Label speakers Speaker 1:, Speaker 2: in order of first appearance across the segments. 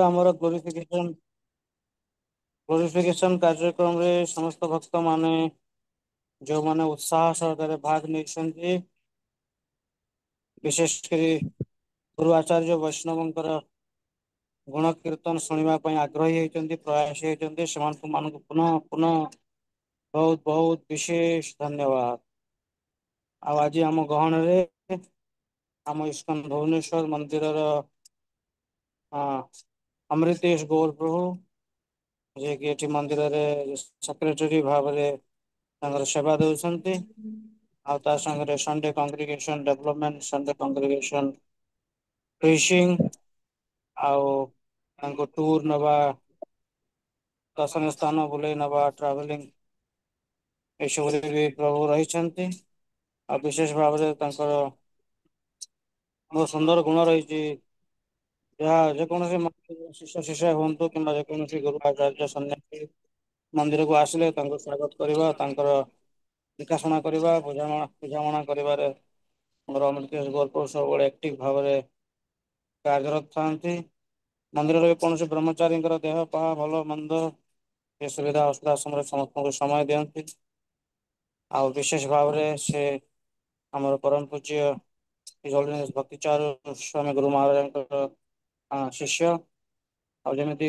Speaker 1: ଆମର ଗ୍ଲୋରିଫିକେସନ କାର୍ଯ୍ୟକ୍ରମରେ ସମସ୍ତ ଭକ୍ତ ମାନେ ଯୋଉମାନେ ଉତ୍ସାହ ସହକାରେ ଭାଗ ନେଇଛନ୍ତି, ବିଶେଷ କରି ଗୁରୁ ଆଚାର୍ଯ୍ୟ ବୈଷ୍ଣବଙ୍କର ଗୁଣ କୀର୍ତ୍ତନ ଶୁଣିବା ପାଇଁ ଆଗ୍ରହୀ ହେଇଛନ୍ତି, ପ୍ରୟାସୀ ହେଇଛନ୍ତି, ସେମାନଙ୍କୁ ମାନଙ୍କୁ ପୁନଃ ପୁନଃ ବହୁତ ବହୁତ ବିଶେଷ ଧନ୍ୟବାଦ। ଆଉ ଆଜି ଆମ ଗହଣରେ ଆମ ଇସ୍କନ ଭୁବନେଶ୍ଵର ମନ୍ଦିରର ଅମୃତେଶ ଗୌର ପ୍ରଭୁ, ଯିଏକି ଏଠି ମନ୍ଦିରରେ ସେକ୍ରେଟାରୀ ଭାବରେ ତାଙ୍କର ସେବା ଦଉଛନ୍ତି। ଆଉ ତା ସାଙ୍ଗରେ ସଣ୍ଡେ କଂଗ୍ରିଗେସନ ଡେଭଲପମେଣ୍ଟ, ସଣ୍ଡେ କଂଗ୍ରିଗେସନ ଆଉ ତାଙ୍କୁ ଟୁର ନବା, ଦର୍ଶନୀୟ ସ୍ଥାନ ବୁଲେଇ ନବା, ଟ୍ରାଭେଲିଂ ଏସବୁରେ ବି ପ୍ରଭୁ ରହିଛନ୍ତି। ଆଉ ବିଶେଷ ଭାବରେ ତାଙ୍କର ବହୁତ ସୁନ୍ଦର ଗୁଣ ରହିଛି। ଏହା ଯେକୌଣସି ଶିଷ୍ୟ ଶିଷ୍ୟା ହୁଅନ୍ତୁ କିମ୍ବା ଯେକୌଣସି ଗୁରୁ ଆଚାର୍ଯ୍ୟ ସନ୍ନ୍ୟାସୀ ମନ୍ଦିରକୁ ଆସିଲେ ତାଙ୍କୁ ସ୍ୱାଗତ କରିବା, ତାଙ୍କର ଦେଖାଶୁଣା କରିବା, ବୁଝାମଣା କରିବାରେ ଆମର ଅମୃତେଶ ଗୌର ପ୍ରଭୁ ସବୁବେଳେ ଆକ୍ଟିଭ ଭାବରେ କାର୍ଯ୍ୟରତ ଥାନ୍ତି। ମନ୍ଦିରରେ କୌଣସି ବ୍ରହ୍ମଚାରୀଙ୍କର ଦେହ ପାହା ଭଲ ମନ୍ଦ ଏ ସୁବିଧା ଅସୁବିଧା ସମୟରେ ସମସ୍ତଙ୍କୁ ସମୟ ଦିଅନ୍ତି। ଆଉ ବିଶେଷ ଭାବରେ ସେ ଆମର ପରମ ପୂଜ୍ୟ ଭକ୍ତିଚାରୁ ସ୍ୱାମୀ ଗୁରୁ ମହାରାଜଙ୍କର ଶିଷ୍ୟ। ଆଉ ଯେମିତି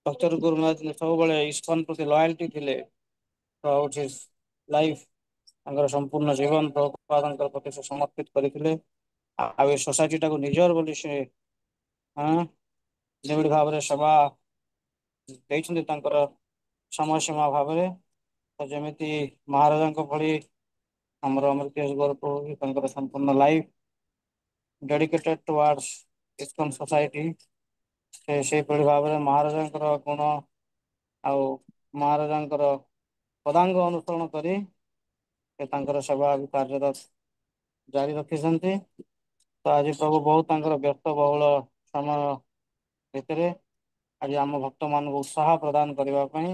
Speaker 1: ସବୁବେଳେ ଇସ୍କନ ପ୍ରତି ଲୟାଲଟି ଥିଲେ, ଲାଇଫ ତାଙ୍କର ସମ୍ପୂର୍ଣ୍ଣ ଜୀବନ ପ୍ରଭୁପାଦଙ୍କ ପ୍ରତି ସେ ସମର୍ପିତ କରିଥିଲେ। ଆଉ ଏ ସୋସାଇଟି ଟାକୁ ନିଜର ବୋଲି ସେ ଯେଭଳି ଭାବରେ ସେବା ଦେଇଛନ୍ତି ତାଙ୍କର ସମୟ ସୀମା ଭାବରେ, ତ ଯେମିତି ମହାରାଜାଙ୍କ ଭଳି ଆମର ଅମୃତେଶ ଗୌର ପ୍ରଭୁ ତାଙ୍କର ସମ୍ପୂର୍ଣ୍ଣ life dedicated towards ISKCON society. ସେ ସେଇଭଳି ଭାବରେ ମହାରାଜାଙ୍କର ଗୁଣ ଆଉ ମହାରାଜାଙ୍କର ପଦାଙ୍କ ଅନୁସରଣ କରି ସେ ତାଙ୍କର ସେବା କାର୍ଯ୍ୟର ଜାରି ରଖିଛନ୍ତି। ତ ଆଜି ପ୍ରଭୁ ବହୁତ ତାଙ୍କର ବ୍ୟସ୍ତ ବହୁଳ ସମୟ ଭିତରେ ଆଜି ଆମ ଭକ୍ତ ମାନଙ୍କୁ ଉତ୍ସାହ ପ୍ରଦାନ କରିବା ପାଇଁ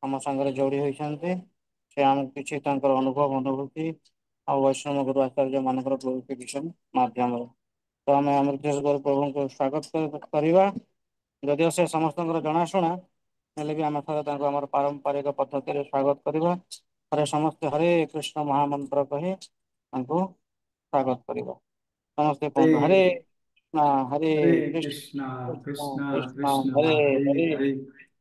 Speaker 1: ଆମ ସାଙ୍ଗରେ ଯୋଡି ହୋଇଛନ୍ତି। ସେ ଆମକୁ କିଛି ତାଙ୍କର ଅନୁଭୂତି ଆଉ ବୈଷ୍ଣବ ଗୁରୁ ଆଚାର୍ଯ୍ୟ ମାନଙ୍କର ମାଧ୍ୟମରେ ତ ଆମେ ଅମୃତେଶ୍ୱର ଗୌର ପ୍ରଭୁଙ୍କୁ ସ୍ୱାଗତ କରିବା। ଯଦିଓ ସେ ସମସ୍ତଙ୍କର ଜଣାଶୁଣା, ହେଲେ ବି ଆମେ ଥରେ ତାଙ୍କୁ ଆମର ପାରମ୍ପରିକ ପଦ୍ଧତିରେ ସ୍ୱାଗତ କରିବା। ଥରେ ସମସ୍ତେ ହରେ କୃଷ୍ଣ ମହାମନ୍ତ୍ର କହି ତାଙ୍କୁ ସ୍ୱାଗତ କରିବା। ସମସ୍ତେ କୁହନ୍ତୁ ହରେ କୃଷ୍ଣ ହରେ କୃଷ୍ଣ କୃଷ୍ଣ କୃଷ୍ଣ ହରେ ହରେ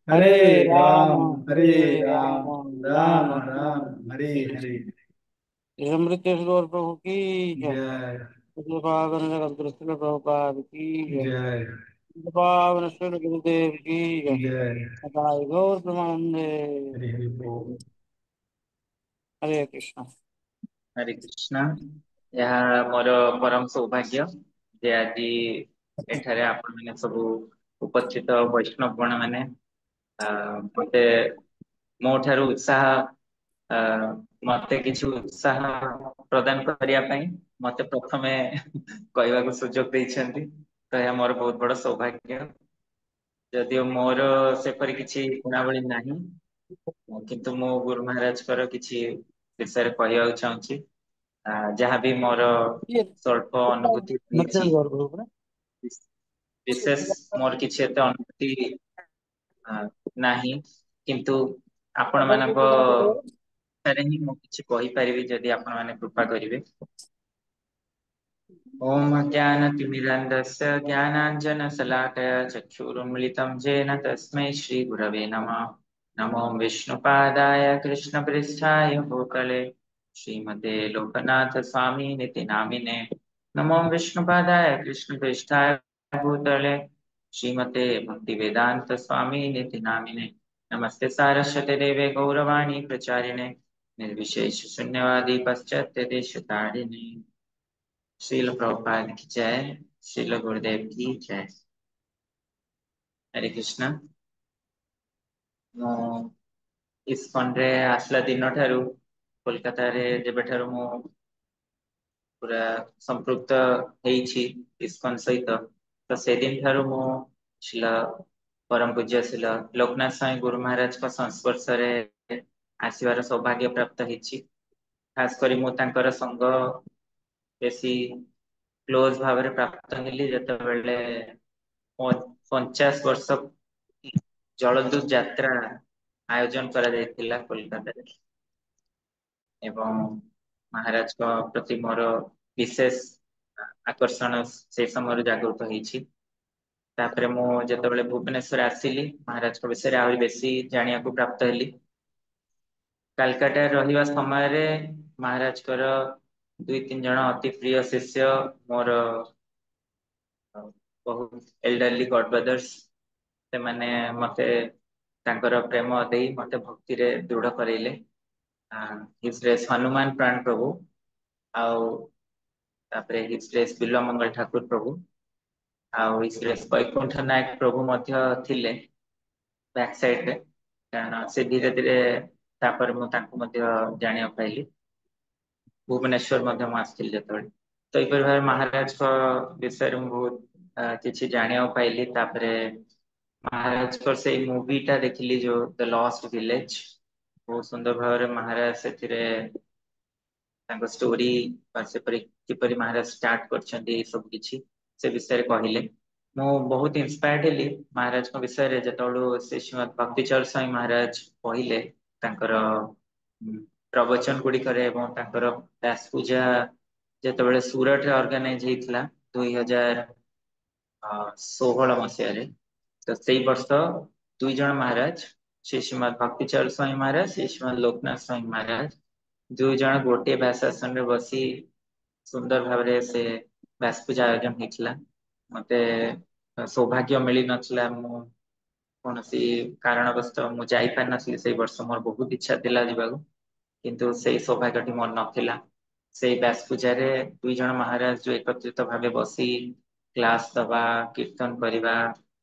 Speaker 1: ହରେ ରାମ ହରେ ରାମ ରାମ ରାମ
Speaker 2: हरे हरे।
Speaker 1: अमृतेश्वर गौर प्रभु की जय।
Speaker 2: जय
Speaker 1: प्रभुपाद की जय।
Speaker 2: जय
Speaker 1: पावन श्री गुरुदेव की जय।
Speaker 2: जय।
Speaker 1: सदाई गौर प्रमानंदे।
Speaker 2: हरे हरे बोल।
Speaker 1: हरे कृष्ण।
Speaker 3: हरे कृष्णा। ଏହା ମୋର ପରମ ସୌଭାଗ୍ୟ ଯେ ଆଜି ଏଠାରେ ଆପଣ ମାନେ ସବୁ ଉପସ୍ଥିତ ବୈଷ୍ଣବ ମାନେ ମତେ ମୋ ଠାରୁ ଉତ୍ସାହ ମତେ କିଛି ଉତ୍ସାହ ପ୍ରଦାନ କରିବା ପାଇଁ ମତେ ପ୍ରଥମେ କହିବାକୁ ସୁଯୋଗ ଦେଇଛନ୍ତି, ତ ଏହା ମୋର ବହୁତ ବଡ ସୌଭାଗ୍ୟ। ଯଦିଓ ମୋର ସେପରି କିଛି ଗୁଣାବଳୀ ନାହିଁ, କିନ୍ତୁ ମୁଁ ଗୁରୁ ମହାରାଜଙ୍କର କିଛି ବିଷୟରେ କହିବାକୁ ଚାହୁଁଛି। ଯାହାବି ମୋର
Speaker 1: ये
Speaker 3: ସ୍ୱଳ୍ପ ଅନୁଭୂତି
Speaker 1: मर्चेंट
Speaker 3: ହେଇଛି,
Speaker 1: गौर प्रभु ना।
Speaker 3: ବିଶେଷ ମୋର କିଛି ଏତେ ଅନୁଭୂତି ନାହିଁ, କିନ୍ତୁ ଆପଣ ମାନଙ୍କ ଠାରେ ହିଁ ମୁଁ କିଛି କହିପାରିବି ଯଦି ଆପଣ ମାନେ କୃପା କରିବେ। ओम अज्ञानतिमिरन्धस्य ज्ञानाञ्जनशलाकया चक्षुरुन्मिलितं येन तस्मै श्रीगुरवे नमः। नमो विष्णुपादाय कृष्णपृष्ठाय भूतले श्रीमते लोकनाथ स्वामी निति नामिने। नमो विष्णुपादाय कृष्णपृष्ठाय भूतले श्रीमते भक्तिवेदांत स्वामी निति नामिने। नमस्ते सारस्वते देवे गौरवाणी प्रचारिणे निर्विशेष शून्यवादी पाश्चात्य देशतारिणे। श्रील प्रभुपाद की जय। श्रील गुरुदेव की जय। हरे कृष्णा। ମୁଁ ଇସ୍କନରେ ଆସିଲା ଦିନ ଠାରୁ କୋଲକାତାରେ ଯେବେଠାରୁ ମୁଁ ପୁରା ସମ୍ପୃକ୍ତ ହେଇଛି ଇସ୍କନ ସହିତ, ତ ସେଦିନ ଠାରୁ ମୁଁ ପରମ ପୂଜ୍ୟ ଶିଲ ଲୋକନାଥ ସ୍ୱାଇଁ ଗୁରୁ ମହାରାଜଙ୍କ ସଂସ୍ପର୍ଶରେ ଆସିବାର ସୌଭାଗ୍ୟ ପ୍ରାପ୍ତ ହେଇଛି। ଖାସ କରି ମୁଁ ତାଙ୍କର ସଙ୍ଗ ବେଶୀ କ୍ଲୋଜ ଭାବରେ ପ୍ରାପ୍ତ ହେଲି ଯେତେବେଳେ ମୋ 50 ବର୍ଷ ଜଳଦୂତ ଯାତ୍ରା ଆୟୋଜନ କରାଯାଇଥିଲା କୋଲକାତାରେ ଏବଂ ମହାରାଜଙ୍କ ପ୍ରତି ମୋର ବିଶେଷ ଆକର୍ଷଣ ସେଇ ସମୟରେ ଜାଗୃତ ହେଇଛି। ତାପରେ ମୁଁ ଯେତେବେଳେ ଭୁବନେଶ୍ୱର ଆସିଲି ମହାରାଜଙ୍କ ବିଷୟରେ ଆହୁରି ବେଶୀ ଜାଣିବାକୁ ପ୍ରାପ୍ତ ହେଲି। କାଲକାଟାରେ ରହିବା ସମୟରେ ମହାରାଜଙ୍କର 2-3 ଜଣ ଅତି ପ୍ରିୟ ଶିଷ୍ୟ ମୋର ବହୁତ ଏଲଡରଲି ଗଡ ବ୍ରଦର୍ସ ସେମାନେ ମତେ ତାଙ୍କର ପ୍ରେମ ଦେଇ ମତେ ଭକ୍ତିରେ ଦୃଢ କରେଇଲେ। ହିଜ୍ ଗ୍ରେସ୍ ହନୁମାନ ପ୍ରାଣ ପ୍ରଭୁ ଆଉ ତାପରେ ହିଜ୍ ଗ୍ରେସ୍ ବିଲ୍ୱମଙ୍ଗଳ ଠାକୁର ପ୍ରଭୁ ଆଉ ହିଜ୍ ଗ୍ରେସ୍ ବୈକୁଣ୍ଠ ନାୟକ ପ୍ରଭୁ ମଧ୍ୟ ଥିଲେ ବ୍ୟାକ୍ ସାଇଡ ରେ। କାରଣ ସେ ଧୀରେ ଧୀରେ ତାପରେ ମୁଁ ତାଙ୍କୁ ମଧ୍ୟ ଜାଣିବାକୁ ପାଇଲି। ଭୁବନେଶ୍ଵର ମଧ୍ୟ ମୁଁ ଆସିଥିଲି ଯେତେବେଳେ ତ ଏପରି ଭାବେ ମହାରାଜଙ୍କ ବିଷୟରେ ମୁଁ ବହୁତ କିଛି ଜାଣିବାକୁ ପାଇଲି। ତାପରେ ମହାରାଜଙ୍କ ସେଇ ମୁଭି ଟା ଦେଖିଲି ଯୋଉ ଦ ଲଷ୍ଟ ଭିଲେଜ ବହୁତ ସୁନ୍ଦର ଭାବରେ ମହାରାଜ ସେଥିରେ ତାଙ୍କ ଷ୍ଟୋରି ବା ସେପରି କିପରି ମହାରାଜ ଷ୍ଟାର୍ଟ କରିଛନ୍ତି ଏ ସବୁ କିଛି ସେ ବିଷୟରେ କହିଲେ। ମୁଁ ବହୁତ ଇନ୍ସପାୟାର୍ଡ ହେଲି ମହାରାଜଙ୍କ ବିଷୟରେ ଯେତେବେଳୁ ସେ ଶ୍ରୀମଦ୍ ଭକ୍ତିଚରଣ ସ୍ୱାଇଁ ମହାରାଜ କହିଲେ ତାଙ୍କର ପ୍ରବଚନ ଗୁଡିକରେ ଏବଂ ତାଙ୍କର ବ୍ୟାସ ପୂଜା ଯେତେବେଳେ ସୁରଟରେ ଅର୍ଗାନାଇଜ ହେଇଥିଲା 2016 ମସିହାରେ ତ ସେଇ ବର୍ଷ 2 ଜଣ ମହାରାଜ ଶ୍ରୀ ଶ୍ରୀମଦ୍ ଭକ୍ତିଚରଣ ସ୍ୱାଇଁ ମହାରାଜ ଶ୍ରୀ ଶ୍ରୀମଦ୍ ଲୋକନାଥ ସ୍ୱାଇଁ ମହାରାଜ 2 ଜଣ ଗୋଟିଏ ବ୍ୟାସ ଆସନରେ ବସି ସୁନ୍ଦର ଭାବରେ ସେ ବ୍ୟାସ ପୂଜା ଆୟୋଜନ ହେଇଥିଲା। ମତେ ସୌଭାଗ୍ୟ ମିଳିନଥିଲା ମୁଁ କୌଣସି କାରଣବଶତଃ ମୁଁ ଯାଇପାରିନଥିଲି ସେଇ ବର୍ଷ ମୋର ବହୁତ ଇଚ୍ଛା ଥିଲା ଯିବାକୁ। କିନ୍ତୁ ସେଇ ସୌଭାଗ୍ୟଟି ମୋର ନଥିଲା। ସେଇ ବ୍ୟାସ ପୂଜାରେ 2 ଜଣ ମହାରାଜ ଯୋଉ ଏକତ୍ରିତ ଭାବେ ବସି କ୍ଲାସ ଦବା କୀର୍ତ୍ତନ କରିବା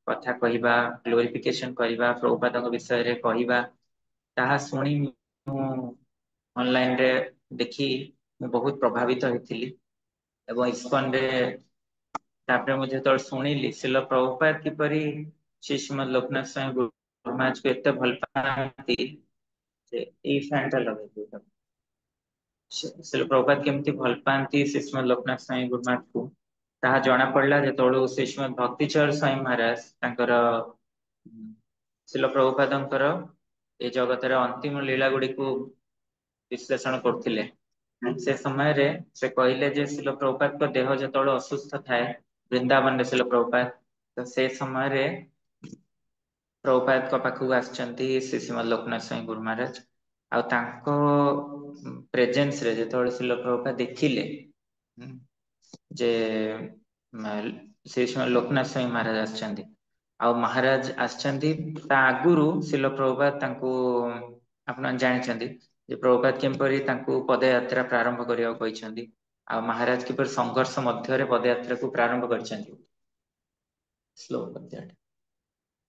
Speaker 3: କଥା କହିବା ଗ୍ଲୋରିଫିକେସନ କରିବା ପ୍ରଭୁପାଦଙ୍କ ବିଷୟରେ କହିବା ତାହା ଶୁଣି ମୁଁ ଅନଲାଇନରେ ଦେଖି ମୁଁ ବହୁତ ପ୍ରଭାବିତ ହେଇଥିଲି। ଏବଂ ଇସ୍କନରେ ତାପରେ ମୁଁ ଯେତେବେଳେ ଶୁଣିଲି ଶିଲ ପ୍ରଭୁପାଦ କିପରି ଶ୍ରୀ ଶ୍ରୀମଦ୍ ଲୋକନାଥ ସ୍ୱାଇଁ ଏତେ ଭଲ ପାଆନ୍ତି ସେ ଏଇ ଫ୍ୟାନ ଟା ଲଗେଇ ଦଉ ଶିଲ ପ୍ରଭୁପାଦ କେମିତି ଭଲ ପାଆନ୍ତି ଶ୍ରୀ ଶ୍ରୀମଦ୍ ଲୋକନାଥ ସ୍ୱାଇଁ ଗୁରୁମାଙ୍କୁ ତାହା ଜଣା ପଡିଲା ଯେତେବେଳୁ ଶ୍ରୀ ଶ୍ରୀମଦ୍ ଭକ୍ତିଚରଣ ସ୍ୱାଇଁ ମହାରାଜ ତାଙ୍କର ଶିଲ ପ୍ରଭୁପାଦଙ୍କର ଏ ଜଗତର ଅନ୍ତିମ ଲୀଳା ଗୁଡିକୁ ବିଶ୍ଳେଷଣ କରୁଥିଲେ। ସେ ସମୟରେ ସେ କହିଲେ ଯେ ଶିଲ ପ୍ରଭୁପାଦଙ୍କ ଦେହ ଯେତେବେଳେ ଅସୁସ୍ଥ ଥାଏ ବୃନ୍ଦାବନରେ ଶିଲ ପ୍ରଭୁପାଦ ତ ସେ ସମୟରେ ପ୍ରଭୁପାଦଙ୍କ ପାଖକୁ ଆସିଛନ୍ତି ଶ୍ରୀ ଶ୍ରୀମଦ୍ ଲୋକନାଥ ସ୍ୱାଇଁ ଗୁରୁ ମହାରାଜ ଆଉ ତାଙ୍କ ପ୍ରେଜେନ୍ସ ରେ ଯେତେବେଳେ ଶିଲ ପ୍ରଭୁପାଦ ଦେଖିଲେ ଯେ ଶ୍ରୀ ଶ୍ରୀମଦ୍ ଲୋକନାଥ ସ୍ୱାଇଁ ମହାରାଜ ଆସିଛନ୍ତି। ଆଉ ମହାରାଜ ଆସିଛନ୍ତି ତା ଆଗରୁ ଶିଲ ପ୍ରଭୁପାଦ ତାଙ୍କୁ ଆପଣ ଜାଣିଛନ୍ତି ଯେ ପ୍ରଭୁପାଦ କିପରି ତାଙ୍କୁ ପଦଯାତ୍ରା ପ୍ରାରମ୍ଭ କରିବାକୁ କହିଛନ୍ତି। ଆଉ ମହାରାଜ କିପରି ସଂଘର୍ଷ ମଧ୍ୟରେ ପଦଯାତ୍ରାକୁ ପ୍ରାରମ୍ଭ କରିଛନ୍ତି।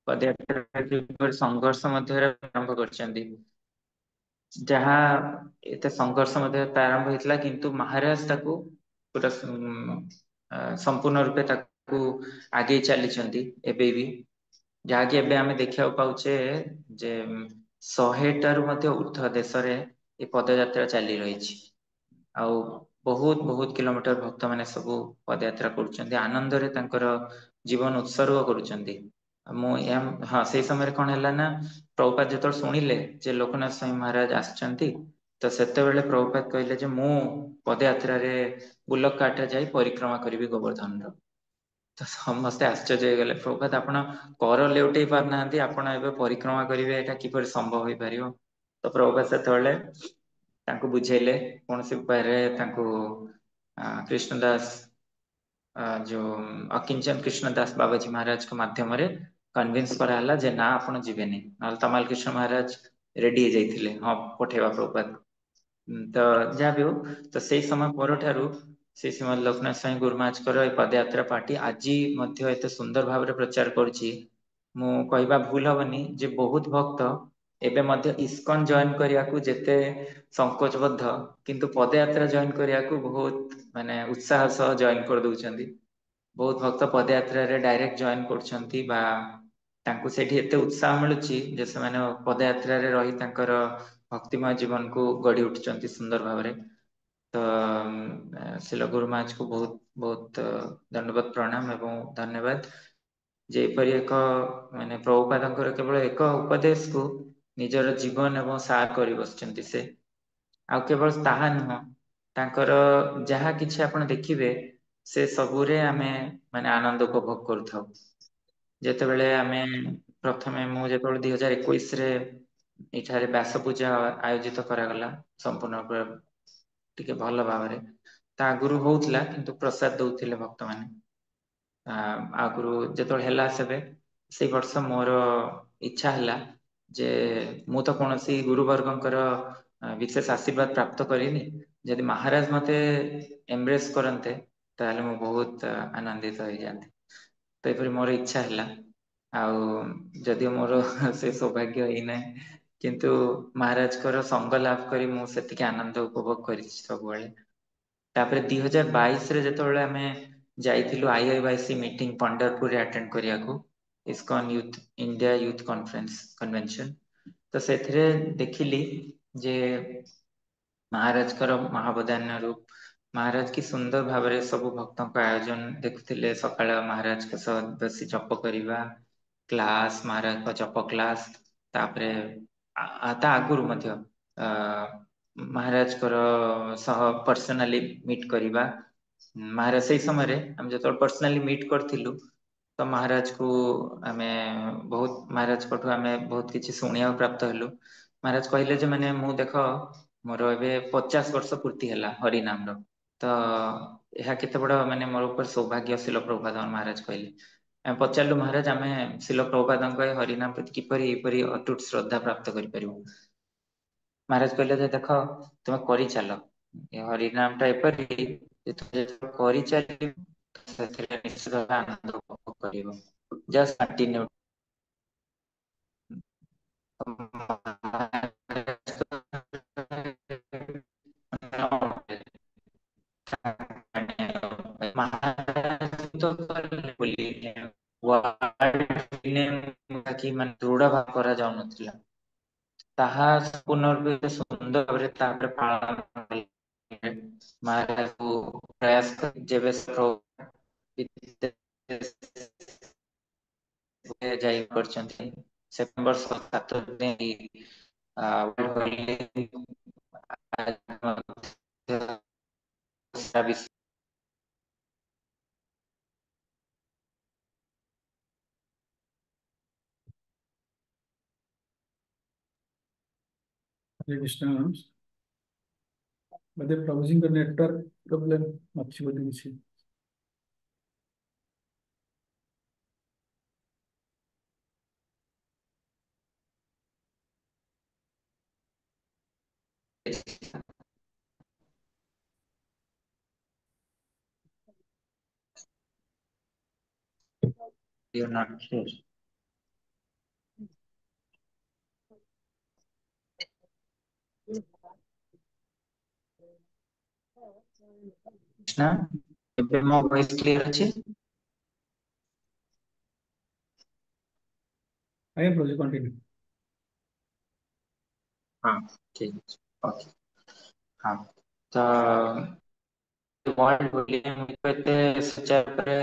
Speaker 3: ପଦଯାତ୍ରା ସଂଘର୍ଷ ମଧ୍ୟରେ ଆରମ୍ଭ କରିଛନ୍ତି। ଯାହା ଏତେ ସଂଘର୍ଷ ମଧ୍ୟ ପ୍ରାରମ୍ଭ ହେଇଥିଲା କିନ୍ତୁ ମହାରାଜ ତାକୁ ଗୋଟେ ସମ୍ପୂର୍ଣ୍ଣ ରୂପେ ତାକୁ ଆଗେଇ ଚାଲିଛନ୍ତି ଏବେ ବି ଯାହାକି ଏବେ ଆମେ ଦେଖିବାକୁ ପାଉଛେ ଯେ 100ଟାରୁ ମଧ୍ୟ ଉର୍ଦ୍ଧ୍ୱ ଦେଶରେ ଏ ପଦଯାତ୍ରା ଚାଲି ରହିଛି। ଆଉ ବହୁତ ବହୁତ କିଲୋମିଟର ଭକ୍ତ ମାନେ ସବୁ ପଦଯାତ୍ରା କରୁଛନ୍ତି ଆନନ୍ଦରେ ତାଙ୍କର ଜୀବନ ଉତ୍ସର୍ଗ କରୁଛନ୍ତି ମୁଁ ହଁ ସେଇ ସମୟରେ କଣ ହେଲା ନା ପ୍ରଭୁପାଦ ଯେତେବେଳେ ଶୁଣିଲେ ଯେ ଲୋକନାଥ ସ୍ୱାଇଁ ମହାରାଜ ଆସିଛନ୍ତି ତ ସେତେବେଳେ ପ୍ରଭୁପାଦ କହିଲେ ଯେ ମୁଁ ପଦଯାତ୍ରାରେ ବୁଲକ କାର୍ଟରେ ଯାଇ ପରିକ୍ରମା କରିବି ଗୋବର୍ଦ୍ଧନର ତ ସମସ୍ତେ ଆଶ୍ଚର୍ଯ୍ୟ ହେଇଗଲେ ପ୍ରଭୁପାଦ ଆପଣ କର ଲେଉଟେଇ ପାରୁନାହାନ୍ତି ଆପଣ ଏବେ ପରିକ୍ରମା କରିବେ ଏଇଟା କିପରି ସମ୍ଭବ ହେଇପାରିବ ତ ପ୍ରଭୁପାଦ ସେତେବେଳେ ତାଙ୍କୁ ବୁଝେଇଲେ କୌଣସି ଉପାୟରେ ତାଙ୍କୁ କୃଷ୍ଣ ଦାସ ଯୋଉ ଅକିଞ୍ଚନ କୃଷ୍ଣ ଦାସ ବାବାଜୀ ମହାରାଜଙ୍କ ମାଧ୍ୟମରେ କନଭିନ୍ସ କରାହେଲା ଯେ ନା ଆପଣ ଯିବେନି ନହେଲେ ତମାଲ କୃଷ୍ଣ ମହାରାଜ ରେଡି ହେଇଯାଇଥିଲେ ହଁ ପଠେଇବା ପ୍ରଭୁପାଦ ତ ଯାହା ବି ହଉ ତ ସେଇ ସମୟ ପରଠାରୁ ଶ୍ରୀ ଶ୍ରୀମଦ ଲୋକନାଥ ସ୍ୱାଇଁ ଗୁରୁମାଜଙ୍କର ଏ ପଦଯାତ୍ରା ପାର୍ଟି ଆଜି ମଧ୍ୟ ଏତେ ସୁନ୍ଦର ଭାବରେ ପ୍ରଚାର କରୁଛି ମୁଁ କହିବା ଭୁଲ ହବନି ଯେ ବହୁତ ଭକ୍ତ ଏବେ ମଧ୍ୟ ଇସ୍କନ ଜଏନ କରିବାକୁ ଯେତେ ସଙ୍କୋଚବଦ୍ଧ କିନ୍ତୁ ପଦଯାତ୍ରା ଜଏନ କରିବାକୁ ବହୁତ ମାନେ ଉତ୍ସାହ ସହ ଜଏନ କରିଦଉଛନ୍ତି ବହୁତ ଭକ୍ତ ପଦଯାତ୍ରାରେ ଡାଇରେକ୍ଟ ଜଏନ କରୁଛନ୍ତି ବା ତାଙ୍କୁ ସେଇଠି ଏତେ ଉତ୍ସାହ ମିଳୁଛି ଯେ ସେମାନେ ପଦଯାତ୍ରାରେ ରହି ତାଙ୍କର ଭକ୍ତିମୟ ଜୀବନକୁ ଗଢି ଉଠିଛନ୍ତି ସୁନ୍ଦର ଭାବରେ ତ ଶିଲ ଗୁରୁମାଜକୁ ବହୁତ ବହୁତ ଦଣ୍ଡବତ ପ୍ରଣାମ ଏବଂ ଧନ୍ୟବାଦ ଯେପରି ଏକ ମାନେ ପ୍ରଭୁପାଦଙ୍କର କେବଳ ଏକ ଉପଦେଶକୁ ନିଜର ଜୀବନ ଏବଂ ସାର କରି ବସିଛନ୍ତି ସେ। ଆଉ କେବଳ ତାହା ନୁହଁ, ତାଙ୍କର ଯାହା କିଛି ଆପଣ ଦେଖିବେ ସେ ସବୁରେ ଆମେ ମାନେ ଆନନ୍ଦ ଉପଭୋଗ କରୁଥାଉ। ଯେତେବେଳେ ଆମେ ପ୍ରଥମେ ମୁଁ ଯେତେବେଳେ 2021ରେ ଏଠାରେ ବ୍ୟାସ ପୂଜା ଆୟୋଜିତ କରାଗଲା ସମ୍ପୂର୍ଣ୍ଣ ରୂପେ ଟିକେ ଭଲ ଭାବରେ, ତା ଆଗରୁ ହଉଥିଲା କିନ୍ତୁ ପ୍ରସାଦ ଦଉଥିଲେ ଭକ୍ତମାନେ। ଆଗରୁ ଯେତେବେଳେ ହେଲା ସେବେ, ସେଇ ବର୍ଷ ମୋର ଇଚ୍ଛା ହେଲା ଯେ ମୁଁ ତ କୌଣସି ଗୁରୁବର୍ଗଙ୍କର ବିଶେଷ ଆଶୀର୍ବାଦ ପ୍ରାପ୍ତ କରିନି, ଯଦି ମହାରାଜ ମତେ ଏମ୍ବ୍ରେସ କରନ୍ତେ ତାହେଲେ ମୁଁ ବହୁତ ଆନନ୍ଦିତ ହେଇଯାଆନ୍ତି। ତ ଏପରି ମୋର ଇଚ୍ଛା ହେଲା, ଆଉ ଯଦିଓ ମୋର ସେ ସୌଭାଗ୍ୟ ହେଇନାହିଁ କିନ୍ତୁ ମହାରାଜଙ୍କର ସଙ୍ଗ ଲାଭ କରି ମୁଁ ସେତିକି ଆନନ୍ଦ ଉପଭୋଗ କରିଛି ସବୁବେଳେ। ତାପରେ 2022ରେ ଯେତେବେଳେ ଆମେ ଯାଇଥିଲୁ IIYC ମିଟିଂ ପଣ୍ଡରପୁରରେ ଆଟେଣ୍ଡ କରିବାକୁ, ISKCON youth India youth convention. ତ ସେଥିରେ ଦେଖିଲି ଯେ ମହାରାଜଙ୍କର ମହାବଦାନ୍ୟରୁ ମହାରାଜ କି ସୁନ୍ଦର ଭାବରେ ସବୁ ଭକ୍ତଙ୍କ ଆୟୋଜନ ଦେଖୁଥିଲେ। ସକାଳ ମହାରାଜଙ୍କ ସହ ବସି ଜପ କରିବା, କ୍ଲାସ ମହାରାଜଙ୍କ ଜପ କ୍ଲାସ, ତାପରେ ତା ଆଗରୁ ମଧ୍ୟ ଅ ମହାରାଜଙ୍କର ସହ ପର୍ସନାଲି ମିଟ୍ କରିବା। ମହାରାଜ ସେଇ ସମୟରେ ଆମେ ଯେତେବେଳେ ପର୍ସନାଲି ମିଟ୍ କରିଥିଲୁ ତ ମହାରାଜକୁ ଆମେ ମହାରାଜଙ୍କଠୁ ଆମେ ବହୁତ କିଛି ଶୁଣିବାକୁ ପ୍ରାପ୍ତ ହେଲୁ। ମହାରାଜ କହିଲେ ଯେ ମାନେ ମୁଁ ଦେଖ ମୋର ଏବେ 50 ବର୍ଷ ପୂର୍ତ୍ତି ହେଲା ହରିନାମର, ତ ଏହା କେତେ ବଡ ମାନେ ମୋର ଉପରେ ସୌଭାଗ୍ୟ ଶିଲ ପ୍ରଭୁପାଦ ମହାରାଜ କହିଲେ। ଆମେ ପଚାରିଲୁ ମହାରାଜ ଆମେ ଶିଲ ପ୍ରଭୁପାଦଙ୍କ ହରିନାମ ପ୍ରତି କିପରି ଏପରି ଅଟୁଟ ଶ୍ରଦ୍ଧା ପ୍ରାପ୍ତ କରିପାରିବୁ? ମହାରାଜ କହିଲେ ଯେ ଦେଖ ତୁମେ କରିଚାଲ। ଏ ହରିନାମ ଟା ଏପରି ଯେ ତୁମେ ଯେତେବେଳେ କରିଚାଲିବ ସେଥିରେ ନିଶ୍ଚିତ ଭାବେ ଆନନ୍ଦ ଉପଭୋଗ କରିବ। Just continue. ମାନେ ଦୃଢ ଭାବ କରାଯାଉନଥିଲା। ତାହା ସମ୍ପୂର୍ଣ୍ଣ ରୂପେ ସୁନ୍ଦର ଭାବରେ ତାପରେ ପାଳନ ମହାରାଜକୁ ପ୍ରୟାସ କରି ଯେବେ ଯାଇପାରୁଛନ୍ତି ସେପ୍ଟେମ୍ବର 7
Speaker 2: ହରେ କୃଷ୍ଣ। ବୋଧେ ପ୍ରଭୁଜୀଙ୍କ ନେଟୱାର୍କ ପ୍ରୋବ୍ଲେମ ଅଛି ବୋଧେ କିଛି।
Speaker 3: You're not sure. କୃଷ୍ଣ, ଏବେ ମୋ ଭଏସ କ୍ଲିୟର ଅଛି?
Speaker 2: ଆଜ୍ଞା ପ୍ରଭୁଜୀ କଣ୍ଟିନ୍ୟୁ।
Speaker 3: ହଁ ଠିକ ଅଛି, ଓକେ। ହଁ ତ ଏତେ ସୁଚାରୁରୂପେ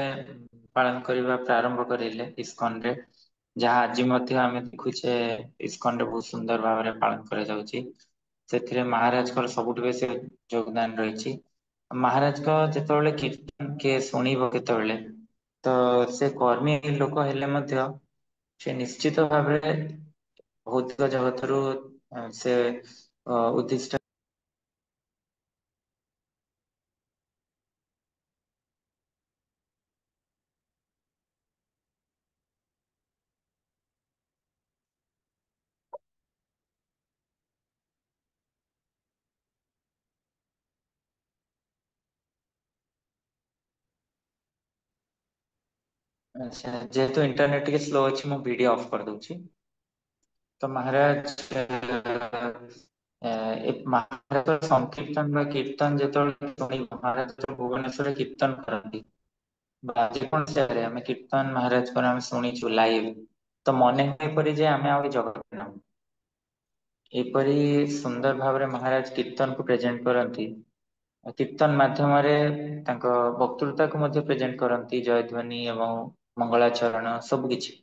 Speaker 3: ପାଳନ କରିବା ପ୍ରାରମ୍ଭ କରିଲେ ଇସ୍କନରେ, ଯାହା ଆଜି ମଧ୍ୟ ଆମେ ଦେଖୁଛେ ଇସ୍କନରେ ବହୁତ ସୁନ୍ଦର ଭାବରେ ପାଳନ କରାଯାଉଛି। ସେଥିରେ ମହାରାଜଙ୍କର ସବୁଠୁ ବେଶୀ ଯୋଗଦାନ ରହିଛି। ମହାରାଜଙ୍କ ଯେତେବେଳେ କୀର୍ତ୍ତନ କିଏ ଶୁଣିବ କେତେବେଳେ ତ ସେ କର୍ମୀ ଲୋକ ହେଲେ ମଧ୍ୟ ସେ ନିଶ୍ଚିତ ଭାବରେ ଭୌତିକ ଜଗତରୁ ସେ ଉଦ୍ଦିଷ୍ଟ ଆଚ୍ଛା, ଯେହେତୁ ଇଣ୍ଟରନେଟ ଟିକେ ସ୍ଲୋ ଅଛି ମୁଁ ଭିଡିଓ ଅଫ୍ କରିଦଉଛି। ତ ମହାରାଜ ସଂକୀର୍ତ୍ତନ ବା କୀର୍ତ୍ତନ ଯେତେବେଳେ ମହାରାଜ ଭୁବନେଶ୍ୱରରେ କୀର୍ତ୍ତନ କରନ୍ତି ବା ଯେକୌଣସି ଜାଗାରେ ଆମେ କୀର୍ତ୍ତନ ମହାରାଜଙ୍କର ଆମେ ଶୁଣିଛୁ ଲାଇଭ, ତ ମନେ ଏପରି ଯେ ଆମେ ଆଉ ଏ ଜଗତରେ ନାହୁଁ। ଏପରି ସୁନ୍ଦର ଭାବରେ ମହାରାଜ କୀର୍ତ୍ତନକୁ ପ୍ରେଜେଣ୍ଟ କରନ୍ତି। କୀର୍ତ୍ତନ ମାଧ୍ୟମରେ ତାଙ୍କ ବକ୍ତୃତାକୁ ମଧ୍ୟ ପ୍ରେଜେଣ୍ଟ କରନ୍ତି ଜୟଧ୍ୱନି ଏବଂ ମଙ୍ଗଳାଚରଣ ସବୁ କିଛି,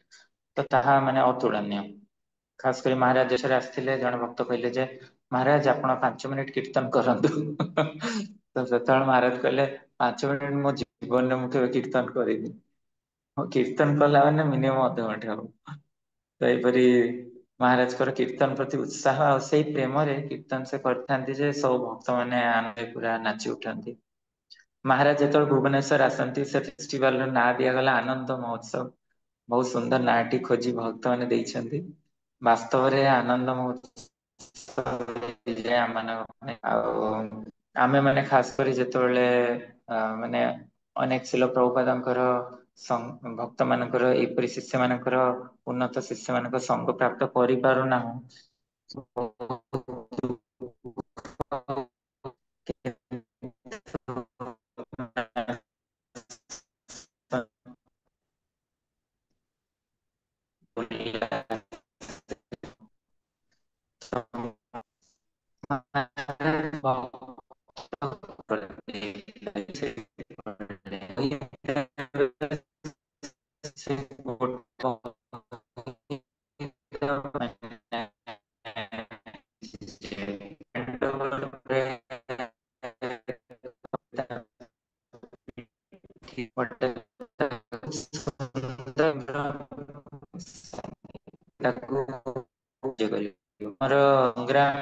Speaker 3: ତ ତାହା ମାନେ ଅତୁଳନୀୟ। ଖାସ କରି ମହାରାଜ ଯେତେବେଳେ ଆସିଥିଲେ ଜଣେ ଭକ୍ତ କହିଲେ ଯେ ମହାରାଜ ଆପଣ 5 ମିନିଟ କୀର୍ତ୍ତନ କରନ୍ତୁ। ତ ସେତେବେଳେ ମହାରାଜ କହିଲେ 5 ମିନିଟ ମୋ ଜୀବନରେ ମୁଁ କେବେ କୀର୍ତ୍ତନ କରିନି। ହଁ କୀର୍ତ୍ତନ କଲା ମାନେ ମିନିମମ୍ ଅଧଘଣ୍ଟେ ହବ। ତ ଏହିପରି ମହାରାଜଙ୍କର କୀର୍ତ୍ତନ ପ୍ରତି ଉତ୍ସାହ ଆଉ ସେଇ ପ୍ରେମରେ କୀର୍ତ୍ତନ ସେ କରିଥାନ୍ତି ଯେ ସବୁ ଭକ୍ତ ମାନେ ଆନନ୍ଦରେ ପୁରା ନାଚି ଉଠନ୍ତି। ମହାରାଜ ଯେତେବେଳେ ଭୁବନେଶ୍ୱର ଆସନ୍ତି ସେ ଫେଷ୍ଟିଭାଲ ର ନାଁ ଦିଆଗଲା ଆନନ୍ଦ ମହୋତ୍ସବ। ବହୁତ ସୁନ୍ଦର ନାଁଟି ଖୋଜି ଭକ୍ତ ମାନେ ଦେଇଛନ୍ତି। ବାସ୍ତବରେ ଆନନ୍ଦ ମହୋତ୍ସବ ଆମ ମାନଙ୍କ ପାଇଁ ଆଉ ଆମେ ମାନେ ଖାସ କରି ଯେତେବେଳେ ମାନେ ଅନେକ ଶିଲ ପ୍ରଭୁପାଦଙ୍କର ଭକ୍ତ ମାନଙ୍କର ଏଇପରି ଶିଷ୍ୟ ମାନଙ୍କର ଉନ୍ନତ ଶିଷ୍ୟ ମାନଙ୍କ ସଙ୍ଗ ପ୍ରାପ୍ତ କରିପାରୁନାହୁଁ। ତାକୁ ଆମର ସଂଗ୍ରାମ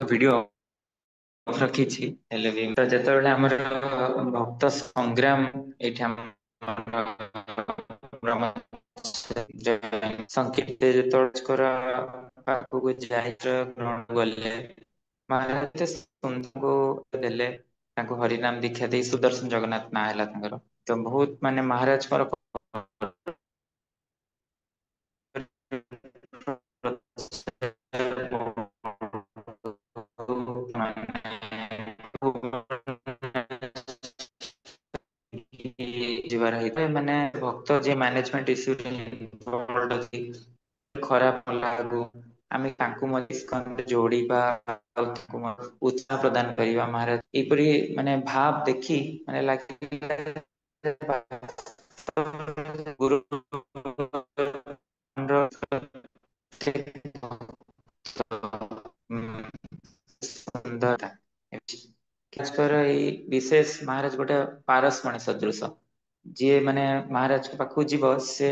Speaker 3: ଭିଡିଓ ରଖିଛି ହେଲେ ବି ଯେତେବେଳେ ଆମର ଭକ୍ତ ସଂଗ୍ରାମ ଏଇଠି ଯେତେବେଳେ ପାଖକୁ ଯାଇଛ ଗ୍ରହଣ ଗଲେ ଦେଲେ ତାଙ୍କୁ ହରିନାମ ଦୀକ୍ଷା ଦେଇ ସୁଦର୍ଶନ ଜଗନ୍ନାଥ ନାଁ ହେଲା ତାଙ୍କର। ତ ବହୁତ ମାନେ ମହାରାଜଙ୍କର ଯିବାର ହେଇଥାଏ ମାନେ ଭକ୍ତ ଯିଏ ମ୍ୟାନେଜମେଣ୍ଟ ଇସୁ ଖରାପ ଲାଗୁ ଆମେ ତାଙ୍କୁ ମଧ୍ୟ ଯୋଡିବା ଆଉ ଉତ୍ସାହ ପ୍ରଦାନ କରିବା ମହାରାଜ ଏଇପରି ମାନେ ଭାବ ଦେଖି ମାନେ ଲାଗେ ଗୁରୁ ଏଇ ବିଶେଷ ମହାରାଜ ଗୋଟେ ପାରସ୍ମଣୀ ସଦୃଶ। ଯିଏ ମାନେ ମହାରାଜଙ୍କ ପାଖକୁ ଯିବ ସେ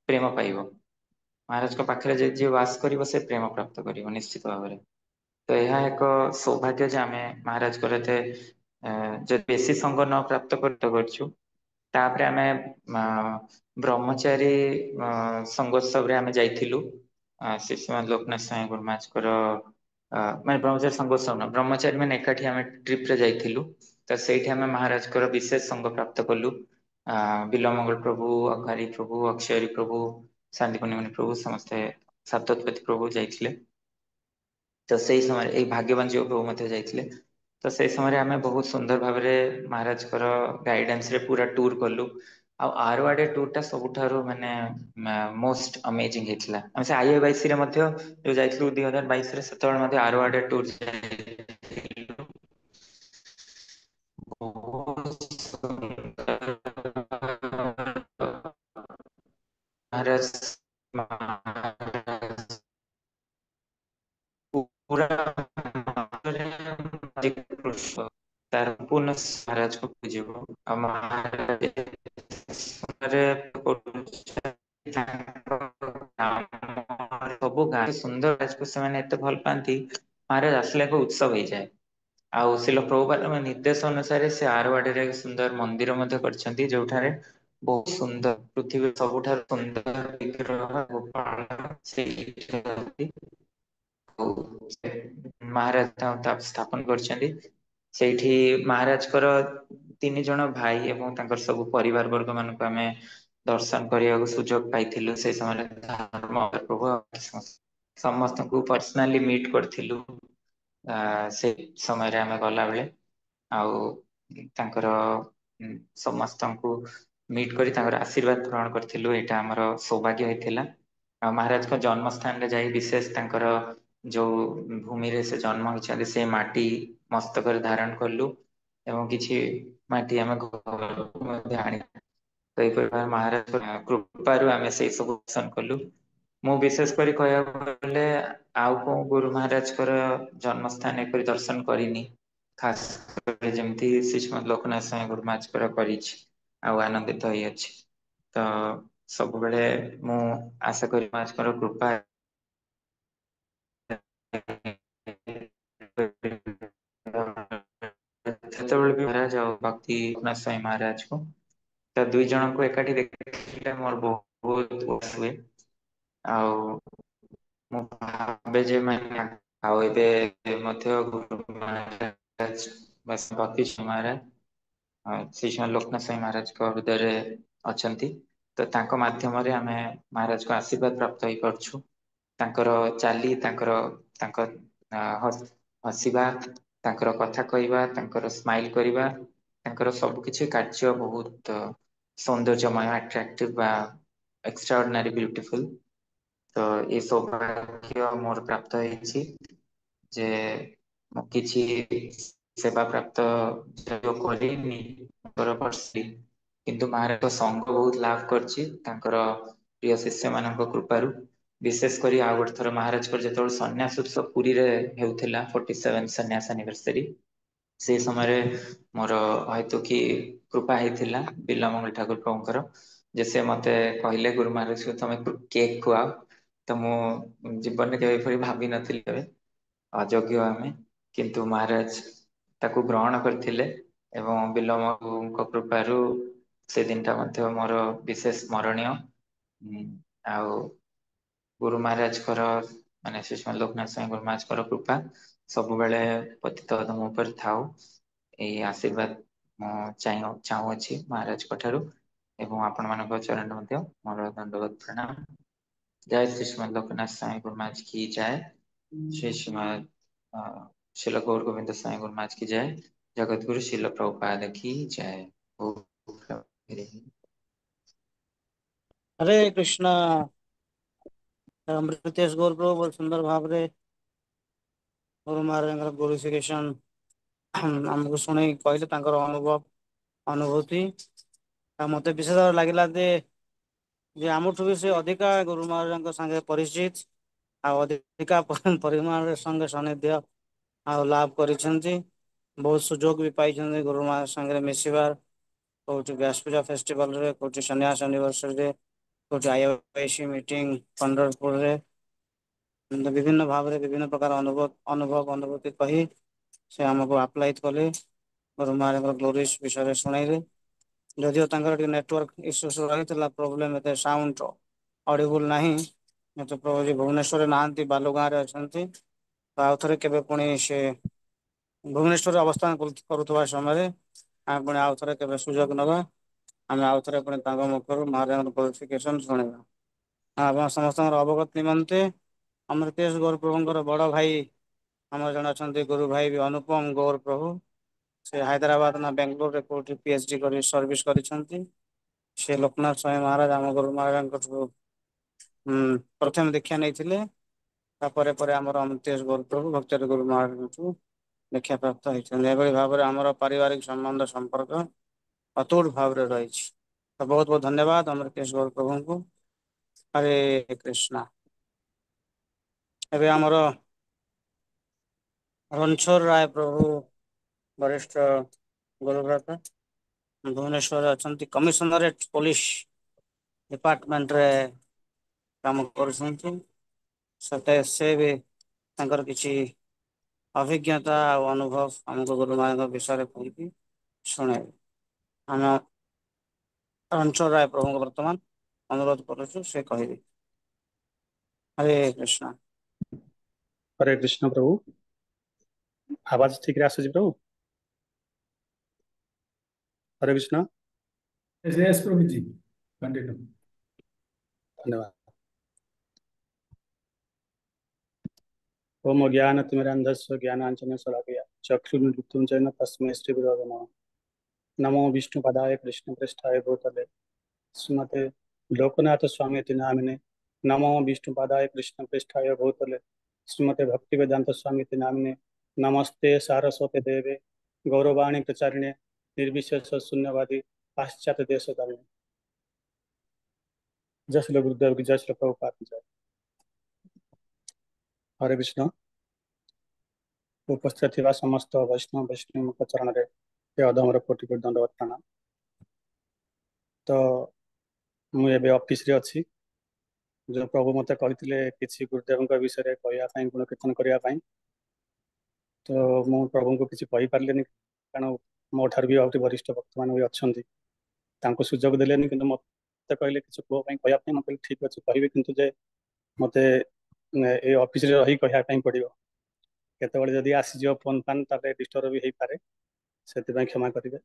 Speaker 3: ପ୍ରେମ ପାଇବ। ମହାରାଜଙ୍କ ପାଖରେ ଯିଏ ବାସ କରିବ ସେ ପ୍ରେମ ପ୍ରାପ୍ତ କରିବ ନିଶ୍ଚିତ ଭାବରେ। ତ ଏହା ଏକ ସୌଭାଗ୍ୟ ଯେ ଆମେ ମହାରାଜଙ୍କର ଏତେ ଯଦି ବେଶୀ ସଙ୍ଗ ନ ପ୍ରାପ୍ତ କରିଛୁ ତାପରେ ଆମେ ବ୍ରହ୍ମଚାରୀ ସଙ୍ଗୋତ୍ସବରେ ଆମେ ଯାଇଥିଲୁ। ଶିଶୁମାନ ଲୋକନାଥ ସାଇ ମାଛଙ୍କର ମାନେ ବ୍ରହ୍ମଚାରୀ ସଙ୍ଗୋତ୍ସବ ନୁହଁ ବ୍ରହ୍ମଚାରୀ ମାନେ ଏକାଠି ଆମେ ଟ୍ରିପ ରେ ଯାଇଥିଲୁ। ତ ସେଇଠି ଆମେ ମହାରାଜଙ୍କର ବିଶେଷ ସଙ୍ଗ ପ୍ରାପ୍ତ କଲୁ। ବିଲମଙ୍ଗଳ ପ୍ରଭୁ ଅଘାରୀ ପ୍ରଭୁ ଅକ୍ଷୟରୀ ପ୍ରଭୁ ଶାନ୍ତିପୂର୍ଣ୍ଣିମଣି ପ୍ରଭୁ ସମସ୍ତେ ସାତତ୍ପତୀ ପ୍ରଭୁ ଯାଇଥିଲେ। ତ ସେଇ ସମୟରେ ଏଇ ଭାଗ୍ୟବାନ ଯୋଗ ପ୍ରଭୁ ମଧ୍ୟ ଯାଇଥିଲେ। ତ ସେଇ ସମୟରେ ଆମେ ବହୁତ ସୁନ୍ଦର ଭାବରେ ମହାରାଜଙ୍କର ଗାଇଡାନ୍ସ ରେ ପୁରା ଟୁର କଲୁ। ଆଉ ଆରୱାଡେ ଟୁର ଟା ସବୁଠାରୁ ମାନେ ମୋଷ୍ଟ ଅମେଜିଂ ହେଇଥିଲା। ଆମେ ସେ IAIC ରେ ମଧ୍ୟ ଯୋଉ ଯାଇଥିଲୁ 2022 ରେ ସେତେବେଳେ ମଧ୍ୟ ଆରୱାଡେ ଟୁର ପୁରା ତାର ପୂର୍ଣ୍ଣ ସ୍ବରାଜକୁ ବୁଝିବ ଆମ ସବୁ ଗାଁ ସୁନ୍ଦର ସେମାନେ ଏତେ ଭଲ ପାଆନ୍ତି ମହାରାଜ ଆସିଲେ ଏକ ଉତ୍ସବ ହେଇଯାଏ। ଆଉ ଶିଲ ପ୍ରଭୁପାଦଙ୍କ ନିର୍ଦ୍ଦେଶ ଅନୁସାରେ ସେ ଆରୱାଡିରେ ସୁନ୍ଦର ମନ୍ଦିର ମଧ୍ୟ କରିଛନ୍ତି ଯୋଉଠାରେ ବହୁତ ସୁନ୍ଦର ପୃଥିବୀର ସବୁଠାରୁ ସୁନ୍ଦର ବିଗ୍ରହ ଗୋପାଳ ସେଇଠି ମହାରାଜ ସ୍ଥାପନ କରିଛନ୍ତି ସେଇଠି ମହାରାଜଙ୍କର 3 ଜଣ ଭାଇ ଏବଂ ତାଙ୍କର ସବୁ ପରିବାର ବର୍ଗ ମାନଙ୍କୁ ଆମେ ଦର୍ଶନ କରିବାକୁ ସୁଯୋଗ ପାଇଥିଲୁ ସେ ସମୟରେ ପ୍ରଭୁ ସମସ୍ତଙ୍କୁ ପର୍ସନାଲି ମିଟ୍ କରିଥିଲୁ। ସେ ସମୟରେ ଆମେ ଗଲାବେଳେ ଆଉ ତାଙ୍କର ସମସ୍ତଙ୍କୁ ମିଟ୍ କରି ତାଙ୍କର ଆଶୀର୍ବାଦ ଗ୍ରହଣ କରିଥିଲୁ। ଏଇଟା ଆମର ସୌଭାଗ୍ୟ ହେଇଥିଲା। ଆଉ ମହାରାଜଙ୍କ ଜନ୍ମ ସ୍ଥାନରେ ଯାଇ ବିଶେଷ ତାଙ୍କର ଯୋଉ ଭୂମିରେ ସେ ଜନ୍ମ ହେଇଛନ୍ତି ସେ ମାଟି ମସ୍ତକରେ ଧାରଣ କଲୁ ଏବଂ କିଛି ମାଟି ଆମେ ଘରକୁ ମଧ୍ୟ ଆଣିଲୁ। ତ ଏହିପରି ଭାବେ ମହାରାଜ କୃପାରୁ ଆମେ ସେଇ ସବୁ ଦର୍ଶନ କଲୁ। ମୁଁ ବିଶେଷ କରି କହିବାକୁ ଗଲେ ଆଉ କୋଉ ଗୁରୁ ମହାରାଜଙ୍କର ଜନ୍ମ ସ୍ଥାନ ଏପରି ଦର୍ଶନ କରିନି। ଖାସ କରି ଯେମିତି ଶ୍ରୀଷ୍ମଦ ଲୋକନାଥ ସ୍ୱାଇଁ ଗୁରୁ ମହାରାଜଙ୍କର କରିଛି ଆଉ ଆନନ୍ଦିତ ହେଇଅଛି। ତ ସବୁବେଳେ ମୁଁ ଆଶା କরি ମହାରାଜଙ୍କର କୃପା ଯେତେବେଳେ ବି ମହାରାଜ ଆଉ ଭକ୍ତି ଲୋକନାଥ ସ୍ୱାଇଁ ମହାରାଜକୁ ତ ଦୁଇ ଜଣଙ୍କୁ ଏକାଠି ଦେଖିଲେ ମୋର ବହୁତ ଖୁସି ହୁଏ। ଆଉ ମୁଁ ଭାବେ ଯେ ମାନେ ଆଉ ଏବେ ମଧ୍ୟ ଗୁରୁ ମହାରାଜ ଭକ୍ତି ମହାରାଜ ଶ୍ରୀଷ୍ମଦ ଲୋକନାଥ ସ୍ୱାଇଁ ମହାରାଜଙ୍କ ହୃଦୟରେ ଅଛନ୍ତି। ତ ତାଙ୍କ ମାଧ୍ୟମରେ ଆମେ ମହାରାଜଙ୍କ ଆଶୀର୍ବାଦ ପ୍ରାପ୍ତ ହେଇପାରୁଛୁ। ତାଙ୍କର ଚାଲି ତାଙ୍କ ହସିବା ତାଙ୍କର କଥା କହିବା ତାଙ୍କର ସ୍ମାଇଲ କରିବା ତାଙ୍କର ସବୁ କିଛି କାର୍ଯ୍ୟ ବହୁତ ସୌନ୍ଦର୍ଯ୍ୟମୟ ଆଟ୍ରାକ୍ଟିଭ ବା ଏକ୍ସଟ୍ରା ଅର୍ଡିନାରୀ ବିୟୁଟିଫୁଲ। ତ ଏ ସୌଭାଗ୍ୟ ମୋର ପ୍ରାପ୍ତ ହେଇଛି ଯେ ମୁଁ କିଛି ସେବା ପ୍ରାପ୍ତ କରିନି କିନ୍ତୁ ମହାରାଜ ସଙ୍ଗ ବହୁତ ଲାଭ କରିଛି ତାଙ୍କର ପ୍ରିୟ ଶିଷ୍ୟ ମାନଙ୍କ କୃପାରୁ। ବିଶେଷ କରି ଆଉ ଗୋଟେ ଥର ମହାରାଜଙ୍କର ଯେତେବେଳେ ସନ୍ନ୍ୟାସ ଉତ୍ସବ ପୁରୀରେ ହେଉଥିଲା 47 ସନ୍ନ୍ୟାସ ଆନିଭର୍ସରୀ ସେଇ ସମୟରେ ମୋର ହଇତ କି କୃପା ହେଇଥିଲା ବିଲମଙ୍ଗଳ ଠାକୁର ପ୍ରଭୁଙ୍କର ଯେ ସେ ମତେ କହିଲେ ଗୁରୁ ମହାରାଜ ତମେ କେକ୍ ଖୁଆଅ ତ ମୁଁ ଜୀବନରେ କେବେ ଏପରି ଭାବିନଥିଲି କେବେ ଅଯୋଗ୍ୟ ଆମେ କିନ୍ତୁ ମହାରାଜ ତାକୁ ଗ୍ରହଣ କରିଥିଲେ ଏବଂ ବିଲମଙ୍କ କୃପାରୁ ସେ ଦିନଟା ମଧ୍ୟ ମୋର ବିଶେଷ ସ୍ମରଣୀୟ। ଆଉ ଗୁରୁ ମହାରାଜଙ୍କର ମାନେ ଶ୍ରୀଷ୍ମଦ ଲୋକନାଥ ସ୍ୱାଇଁ ଗୁରୁ ମହାରାଜଙ୍କର କୃପା ସବୁବେଳେ ପତିତ ମୋ ଉପରେ ଥାଉ। ଏଇ ଆଶୀର୍ବାଦ ମୁଁ ଚାହୁଁଅଛି ମହାରାଜଙ୍କ ଠାରୁ ଏବଂ ଆପଣ ମାନଙ୍କ ଚରଣରେ ମଧ୍ୟ ମୋର ଦଣ୍ଡବତ ପ୍ରଣାମ। ଜୟ ଶ୍ରୀ ଶ୍ରୀମଦ ଲୋକନାଥ ସ୍ୱାଇଁ ଗୁରୁ महाराज की जय। श्री श्रीमद शिल गौर गोविंद साईं गुरु महाराज की जय। जगत गुरु शिल प्रभुपाद की जय।
Speaker 1: ହରେ କୃଷ୍ଣ। ଅମୃତେଶ ଗୌର ପ୍ରଭୁ ବହୁତ ସୁନ୍ଦର ଭାବରେ ଗୁରୁ ମହାରାଜଙ୍କର ଗ୍ଲୋରିଫିକେସନ ଆମକୁ ଶୁଣେଇ କହିଲେ ତାଙ୍କର ଅନୁଭୂତି ଆଉ ମତେ ବିଶେଷ ଭାବରେ ଲାଗିଲା ଯେ ଆମଠୁ ବି ସେ ଅଧିକା ଗୁରୁ ମହାରାଜଙ୍କ ସାଙ୍ଗେ ପରିଚିତ ଆଉ ଅଧିକା ପରିମାଣରେ ସଙ୍ଗେ ସାନିଧ୍ୟ ଆଉ ଲାଭ କରିଛନ୍ତି ବହୁତ ସୁଯୋଗ ବି ପାଇଛନ୍ତି ଗୁରୁ ମହାରାଜ ସାଙ୍ଗରେ ମିଶିବାର କୋଉଠି ବ୍ୟାସ ପୂଜା ଫେଷ୍ଟିଭାଲ ରେ କୋଉଠି ସନ୍ନ୍ୟାସ ଆନିଭର୍ସରୀରେ କୋଉଠି ଆଇସି ମିଟିଂ ପଣ୍ଡରପୁରରେ ବିଭିନ୍ନ ଭାବରେ ବିଭିନ୍ନ ପ୍ରକାର ଅନୁଭୂତି କହି ସେ ଆମକୁ ଆପ୍ଲାଇଜ କଲେ ଗୁରୁ ମହାରାଜଙ୍କର ଗ୍ଲୋରିସ୍ ବିଷୟରେ ଶୁଣେଇଲେ ଯଦିଓ ତାଙ୍କର ଟିକେ ନେଟୱାର୍କ ଇସ୍ୟୁ ରହିଥିଲା ପ୍ରୋବ୍ଲେମ ଏତେ ସାଉଣ୍ଡ ଅଡିବୁଲ ନାହିଁ କିନ୍ତୁ ପ୍ରଭୁଜୀ ଭୁବନେଶ୍ୱରରେ ନାହାନ୍ତି ବାଲୁଗାଁ ରେ ଅଛନ୍ତି ଆଉ ଥରେ କେବେ ପୁଣି ସେ ଭୁବନେଶ୍ୱରରେ ଅବସ୍ଥାନ କରୁଥିବା ସମୟରେ ଆମେ ପୁଣି ଆଉ ଥରେ କେବେ ସୁଯୋଗ ନବା ଆମେ ଆଉ ଥରେ ପୁଣି ତାଙ୍କ ମୁଖରୁ ମହାଦେବଙ୍କର କ୍ୱାଲିଫିକେସନ ଶୁଣିବା ଆପଣ ସମସ୍ତଙ୍କର ଅବଗତ ନିମନ୍ତେ ଅମୃତେଶ ଗୌର ପ୍ରଭୁଙ୍କର ବଡ ଭାଇ ଆମର ଜଣେ ଅଛନ୍ତି ଗୁରୁ ଭାଇ ବି ଅନୁପମ ଗୌର ପ୍ରଭୁ ସେ ହାଇଦ୍ରାବାଦ ନା ବାଙ୍ଗାଲୋରରେ କୋଉଠି ପିଏଚ ଡି କରି ସର୍ଭିସ କରିଛନ୍ତି ସେ ଲୋକନାଥ ସ୍ୱାଇଁ ମହାରାଜ ଆମ ଗୁରୁ ମହାରାଜଙ୍କଠୁ ପ୍ରଥମେ ଦୀକ୍ଷା ନେଇଥିଲେ ତାପରେ ପରେ ଆମର ଅମୃତେଶ ଗୌର ପ୍ରଭୁ ଭକ୍ତି ଗୁରୁ ମହାରାଜଙ୍କଠୁ ଦୀକ୍ଷା ପ୍ରାପ୍ତ ହେଇଛନ୍ତି ଏଭଳି ଭାବରେ ଆମର ପାରିବାରିକ ସମ୍ବନ୍ଧ ସମ୍ପର୍କ ଅତୁଟ ଭାବରେ ରହିଛି ତ ବହୁତ ବହୁତ ଧନ୍ୟବାଦ ଅମୃତେଶ ଗୌର ପ୍ରଭୁଙ୍କୁ ହରେ କୃଷ୍ଣ ଏବେ ଆମର ରଣଛୋଡ଼ ରାୟ ପ୍ରଭୁ ବରିଷ୍ଠ ଗୁରୁବ୍ରତ ଭୁବନେଶ୍ୱରରେ ଅଛନ୍ତି କମିଶନରେଟ ପୋଲିସ ଡିପାର୍ଟମେଣ୍ଟରେ କାମ କରୁଛନ୍ତି ସେ ବି ତାଙ୍କର କିଛି ଅଭିଜ୍ଞତା ଆଉ ଅନୁଭବ ଆମକୁ ଗୁରୁମାଙ୍କ ବିଷୟରେ କହିକି ଶୁଣେଇବେ ଆମ ରଣଛୋଡ଼ ରାୟ ପ୍ରଭୁଙ୍କୁ ବର୍ତ୍ତମାନ ଅନୁରୋଧ କରୁଛୁ ସେ କହିବେ ହରେ କୃଷ୍ଣ
Speaker 4: हरे कृष्ण प्रभु आवाज ठीक रे आସୁଛି प्रभु हरे कृष्ण
Speaker 2: यस प्रभु जी कंटिन्यू
Speaker 4: धन्यवाद ओम ज्ञानतिमिरान्धस्य ज्ञानाञ्जनशलाकया चक्षुर्मिलितं येन तस्मै श्रीगुरवे नमः नमो विष्णुपदाय कृष्णपृष्ठाय भूतले श्रीमते लोकनाथ स्वामी नामिने। नमो विष्णुपदाय कृष्णपृष्ठाय भूतले श्रीमते भक्तिवेदांत स्वामी नामिने। नमस्ते सारस्वते देवे गौरवाणी प्रचारिणे निर्विशेष शून्यवादी पाश्चात्य देश धारिणे। जय श्री गुरुदेव की जय श्री प्रभुपाद की जय। हरे कृष्ण। उपस्थित थिबा समस्त वैष्णव वैष्णव चरण रे अधमर कोटि कोटि दंडवत प्रणाम। तो मु एबे ऑफिस रे अछि। जो प्रभु मते कहते किसी गुरुदेव विषय कहवाई गुण कीर्तन करने। तो मु प्रभु को किसी कही पारे कारण मो ठार भी आउट वरिष्ठ भक्त मान भी अच्छा सुजोग देले कि मत कहले किसी पुओ कहवाई मत ठीक अच्छे कहे कि मत ये ऑफिस रे रही कहवाई पड़ो केतबे जदि आसीज फोन फान डिस्टर्ब भी हो पारे से क्षमा करेंगे।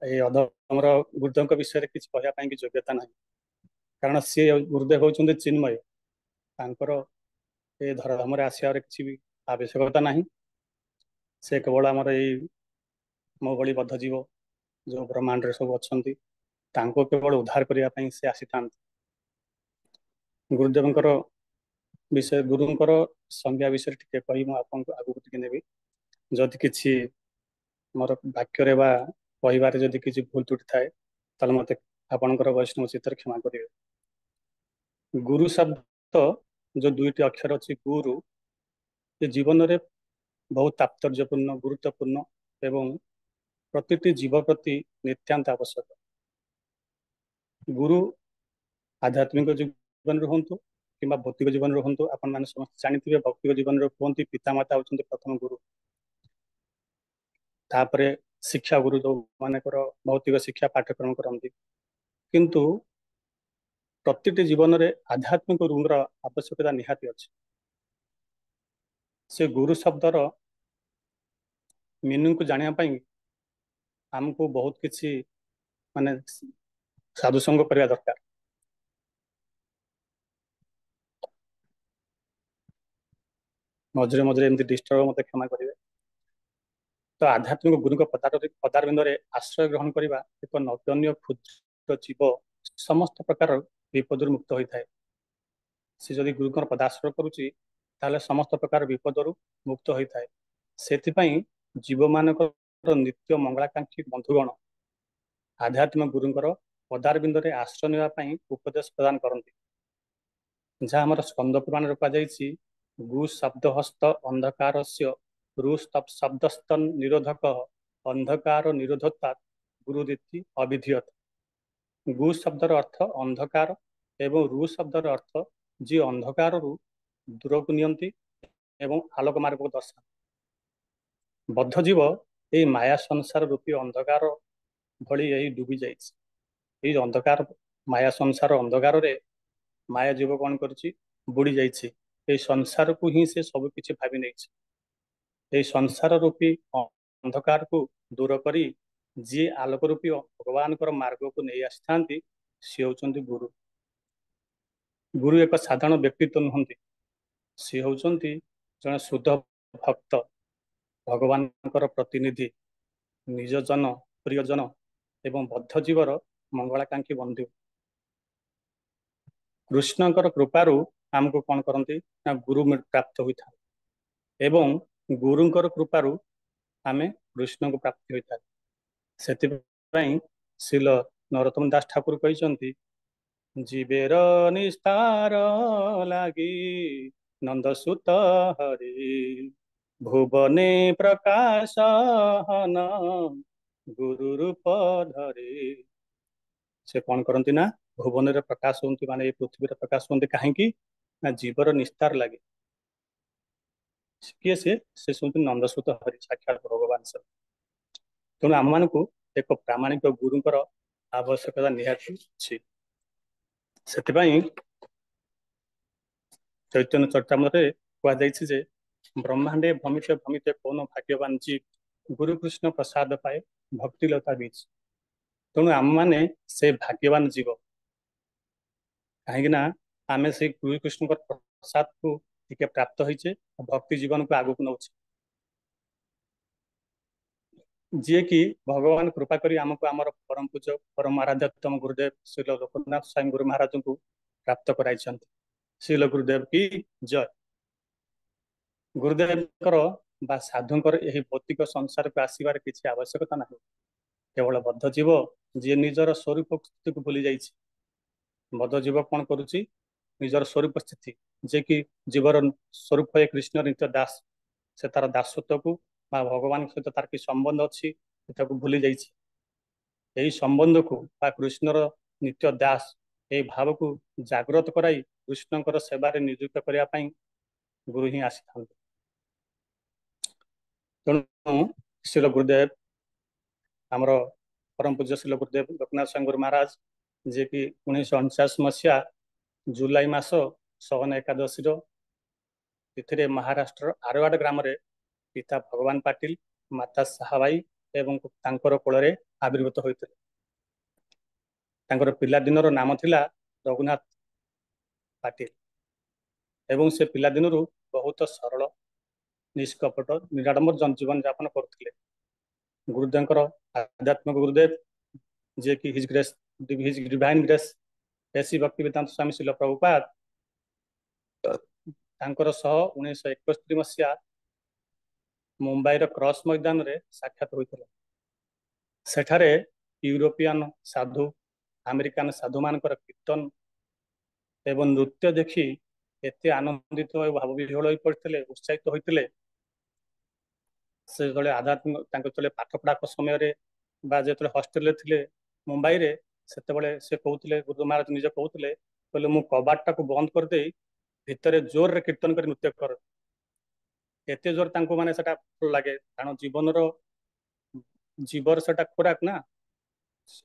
Speaker 4: ये अधमर गुरुदेव विषय किसी कहवाई कि योग्यता ना कारण सी गुरुदेव होती चिन्मय ये धराधाम आसार किसी भी आवश्यकता ना। से केवल आमर यही मो भली बद्धजीव जो ब्रह्मांड सब अच्छा केवल उद्धार करने से आसी था। गुरुदेवंकर विषय गुरुंकर संज्ञा विषय टी कही मुझे आगू टी नेबी जदि किसी मोर वाक्य कहबार जदि किसी भूल त्रुटि थाए ताल मत आपणकर वैष्णव चित्तर क्षमा करेंगे। गुरु शब्द जो दुईटी अक्षर अच्छी गुरु ये जीवन में बहुत तात्पर्यपूर्ण गुरुत्वपूर्ण एवं प्रतिटी जीव प्रति नित्यांत आवश्यक। गुरु आध्यात्मिक जीवन रुहतु कि भौतिक जीवन रुहतु आपण मैंने समस्त जानी भौतिक जीवन कहते पितामाता होती प्रथम गुरु तापरे शिक्षा गुरु जो मानकर भौतिक शिक्षा पाठ्यक्रम करती किंतु प्रतिटी जीवन में आध्यात्मिक गुरुर आवश्यकता निहाती अच्छे। से गुरु शब्दर मीनिंग को जानापी आमको बहुत किसी माने साधुसंग करने दरकार। मझे मझे एमती डिस्टर्ब मत क्षमा करेंगे। तो आध्यात्मिक गुरु पदारविंद में आश्रय ग्रहण करने एक नगण्य क्षुद्र जीव समस्त प्रकार विपद मुक्त होता है। से जदि गुरुकर पदाश्रय करुच्ची समस्त प्रकार विपद मुक्त होता है। से जीव मान नित्य मंगलाकांक्षी बंधुगण आध्यात्मिक गुरुंकर पदारविंद में आश्रय नापी उपदेश प्रदान करती जहाँ आम स्कंद पुराण कहुई गु शब्द हस्त अंधकार रु शब्दस्त निरोधक अंधकार निरोधता गुरुदीप्ति अभिधीयत। गु शब्दर अर्थ अंधकार एवं रु शब्दर अर्थ जी अंधकार दूर को नियंती एवं आलोक मार्ग को दर्शा। बद्धजीव ये माया संसार रूपी अंधकार भली यही डूबी जाइए। अंधकार माया संसार अंधकार रे माया जीव कौन करुच्ची बुड़ी जाइए। संसार को ही से सब किसी भावी नहीं। संसार रूपी अंधकार को दूर करी जी आलोक रूपी भगवान मार्ग को नहीं आसी सी होचंती गुरु। गुरु एक साधारण व्यक्तित्व नुहति सी होचंती जड़े शुद्ध भक्त भगवान प्रतिनिधि निजजन प्रियजन एवं बद्धजीवर मंगलाकांक्षी बंधु। कृष्णकर कृपारू आमको कौन करती ना गुरु प्राप्त होता एवं गुरुंकर कृपारू आमे कृष्ण को प्राप्ति होता है। से श्रील नरोत्तम दास ठाकुर कहते जीवेर निस्तार लागी नंदसुत हरि भुवने प्रकाशन गुरु रूप धरे। से कौन करती ना भुवन में प्रकाश होती माने पृथ्वी प्रकाश होती कहीं ना जीवर निस्तार लगे किए से सुनते नंदसुत हरि साक्षात भगवान सब। तेणु आम मान एक प्रामाणिक गुरुंकर आवश्यकता निहाती अच्छी। से चैतन्य चरितामृत कहुई ब्रह्मांडे भ्रमित भ्रमित कौन भाग्यवान जीव गुरुकृष्ण प्रसाद पाए भक्तिलता बीज। तेणु आम मैंने से भाग्यवान जीव कहीं आम से गुरुकृष्ण प्रसाद को टिके प्राप्त होइछे भक्ति जीवन को आगू नौचे। ଯିଏ କି ଭଗବାନ କୃପା କରି ଆମକୁ ଆମର ପରମ ପୂଜ୍ୟ ପରମ ଆରାଧ୍ୟତମ ଗୁରୁଦେବ ଶ୍ରୀ ଲୋକନାଥ ସ୍ୱାଇଁ ଗୁରୁ ମହାରାଜଙ୍କୁ ପ୍ରାପ୍ତ କରାଇଛନ୍ତି। ଶ୍ରୀ ଗୁରୁଦେବ କି ଜୟ। ଗୁରୁଦେବଙ୍କର ବା ସାଧୁଙ୍କର ଏହି ଭୌତିକ ସଂସାରକୁ ଆସିବାର କିଛି ଆବଶ୍ୟକତା ନାହିଁ। କେବଳ ବଦ୍ଧ ଜୀବ ଯିଏ ନିଜର ସ୍ୱରୂପ ସ୍ଥିତିକୁ ଭୁଲି ଯାଇଛି। ବଦ୍ଧ ଜୀବ କଣ କରୁଛି? ନିଜର ସ୍ୱରୂପ ସ୍ଥିତି, ଯେ କି ଜୀବର ସ୍ୱରୂପ ହେ କୃଷ୍ଣ ନିତ୍ୟ ଦାସ, ସେ ତାର ଦାସତ୍ୱକୁ ବା ଭଗବାନଙ୍କ ସହିତ ତାର କି ସମ୍ବନ୍ଧ ଅଛି ସେଟାକୁ ଭୁଲି ଯାଇଛି। ଏହି ସମ୍ବନ୍ଧକୁ ବା କୃଷ୍ଣର ନିତ୍ୟ ଦାସ ଏହି ଭାବକୁ ଜାଗ୍ରତ କରାଇ କୃଷ୍ଣଙ୍କର ସେବାରେ ନିଯୁକ୍ତ କରିବା ପାଇଁ ଗୁରୁ ହିଁ ଆସିଥାନ୍ତି। ତେଣୁ ଶ୍ରୀଲ ଗୁରୁଦେବ ଆମର ପରମ ପୂଜ୍ୟ ଶ୍ରୀଲ ଗୁରୁଦେବ ଲୋକନାଥ ସ୍ୱାଇଁ ଗୁରୁ ମହାରାଜ, ଯିଏକି 1949 ମସିହା ଜୁଲାଇ ମାସ ସହନ ଏକାଦଶୀର ତିଥିରେ ମହାରାଷ୍ଟ୍ରର ଆରୱାଡ ଗ୍ରାମରେ ପିତା ଭଗବାନ ପାଟିଲ, ମାତା ସାହାବାଇ ଏବଂ ତାଙ୍କର କୋଳରେ ଆବିର୍ଭୂତ ହୋଇଥିଲେ। ତାଙ୍କର ପିଲାଦିନର ନାମ ଥିଲା ରଘୁନାଥ ପାଟିଲ ଏବଂ ସେ ପିଲାଦିନରୁ ବହୁତ ସରଳ, ନିଷ୍କପଟ, ନିରାଡମ୍ବର ଜୀବନ ଯାପନ କରୁଥିଲେ। ଗୁରୁଦେବଙ୍କର ଆଧ୍ୟାତ୍ମିକ ଗୁରୁଦେବ, ଯିଏକି his grace his divine grace A C Bhaktivedanta Swami Srila Prabhupada ତାଙ୍କର ସହ 1971 ମସିହା ମୁମ୍ବାଇର କ୍ରସ ମଇଦାନରେ ସାକ୍ଷାତ ହୋଇଥିଲେ। ସେଠାରେ ୟୁରୋପିଆନ ସାଧୁ, ଆମେରିକାନ ସାଧୁମାନଙ୍କର କୀର୍ତ୍ତନ ଏବଂ ନୃତ୍ୟ ଦେଖି ଏତେ ଆନନ୍ଦିତ ଓ ଭାବବିହ୍ୱଳ ହୋଇ ପଡ଼ିଥିଲେ, ଉତ୍ସାହିତ ହୋଇଥିଲେ। ସେ ଯେତେବେଳେ ଆଧ୍ୟାତ୍ମିକ ତାଙ୍କ ଯେତେବେଳେ ପାଠ ପଢା ସମୟରେ ବା ଯେତେବେଳେ ହଷ୍ଟେଲରେ ଥିଲେ ମୁମ୍ବାଇରେ, ସେତେବେଳେ ସେ କହୁଥିଲେ, ଗୁରୁ ମହାରାଜ ନିଜେ କହୁଥିଲେ, କହିଲେ ମୁଁ କବାଟଟାକୁ ବନ୍ଦ କରିଦେଇ ଭିତରେ ଜୋରରେ କୀର୍ତ୍ତନ କରି ନୃତ୍ୟ କରେ। ଏତେ ଜୋର ତାଙ୍କୁ ମାନେ ସେଟା ଭଲ ଲାଗେ, କାରଣ ଜୀବର ସେଟା ଖୋରାକ ନା।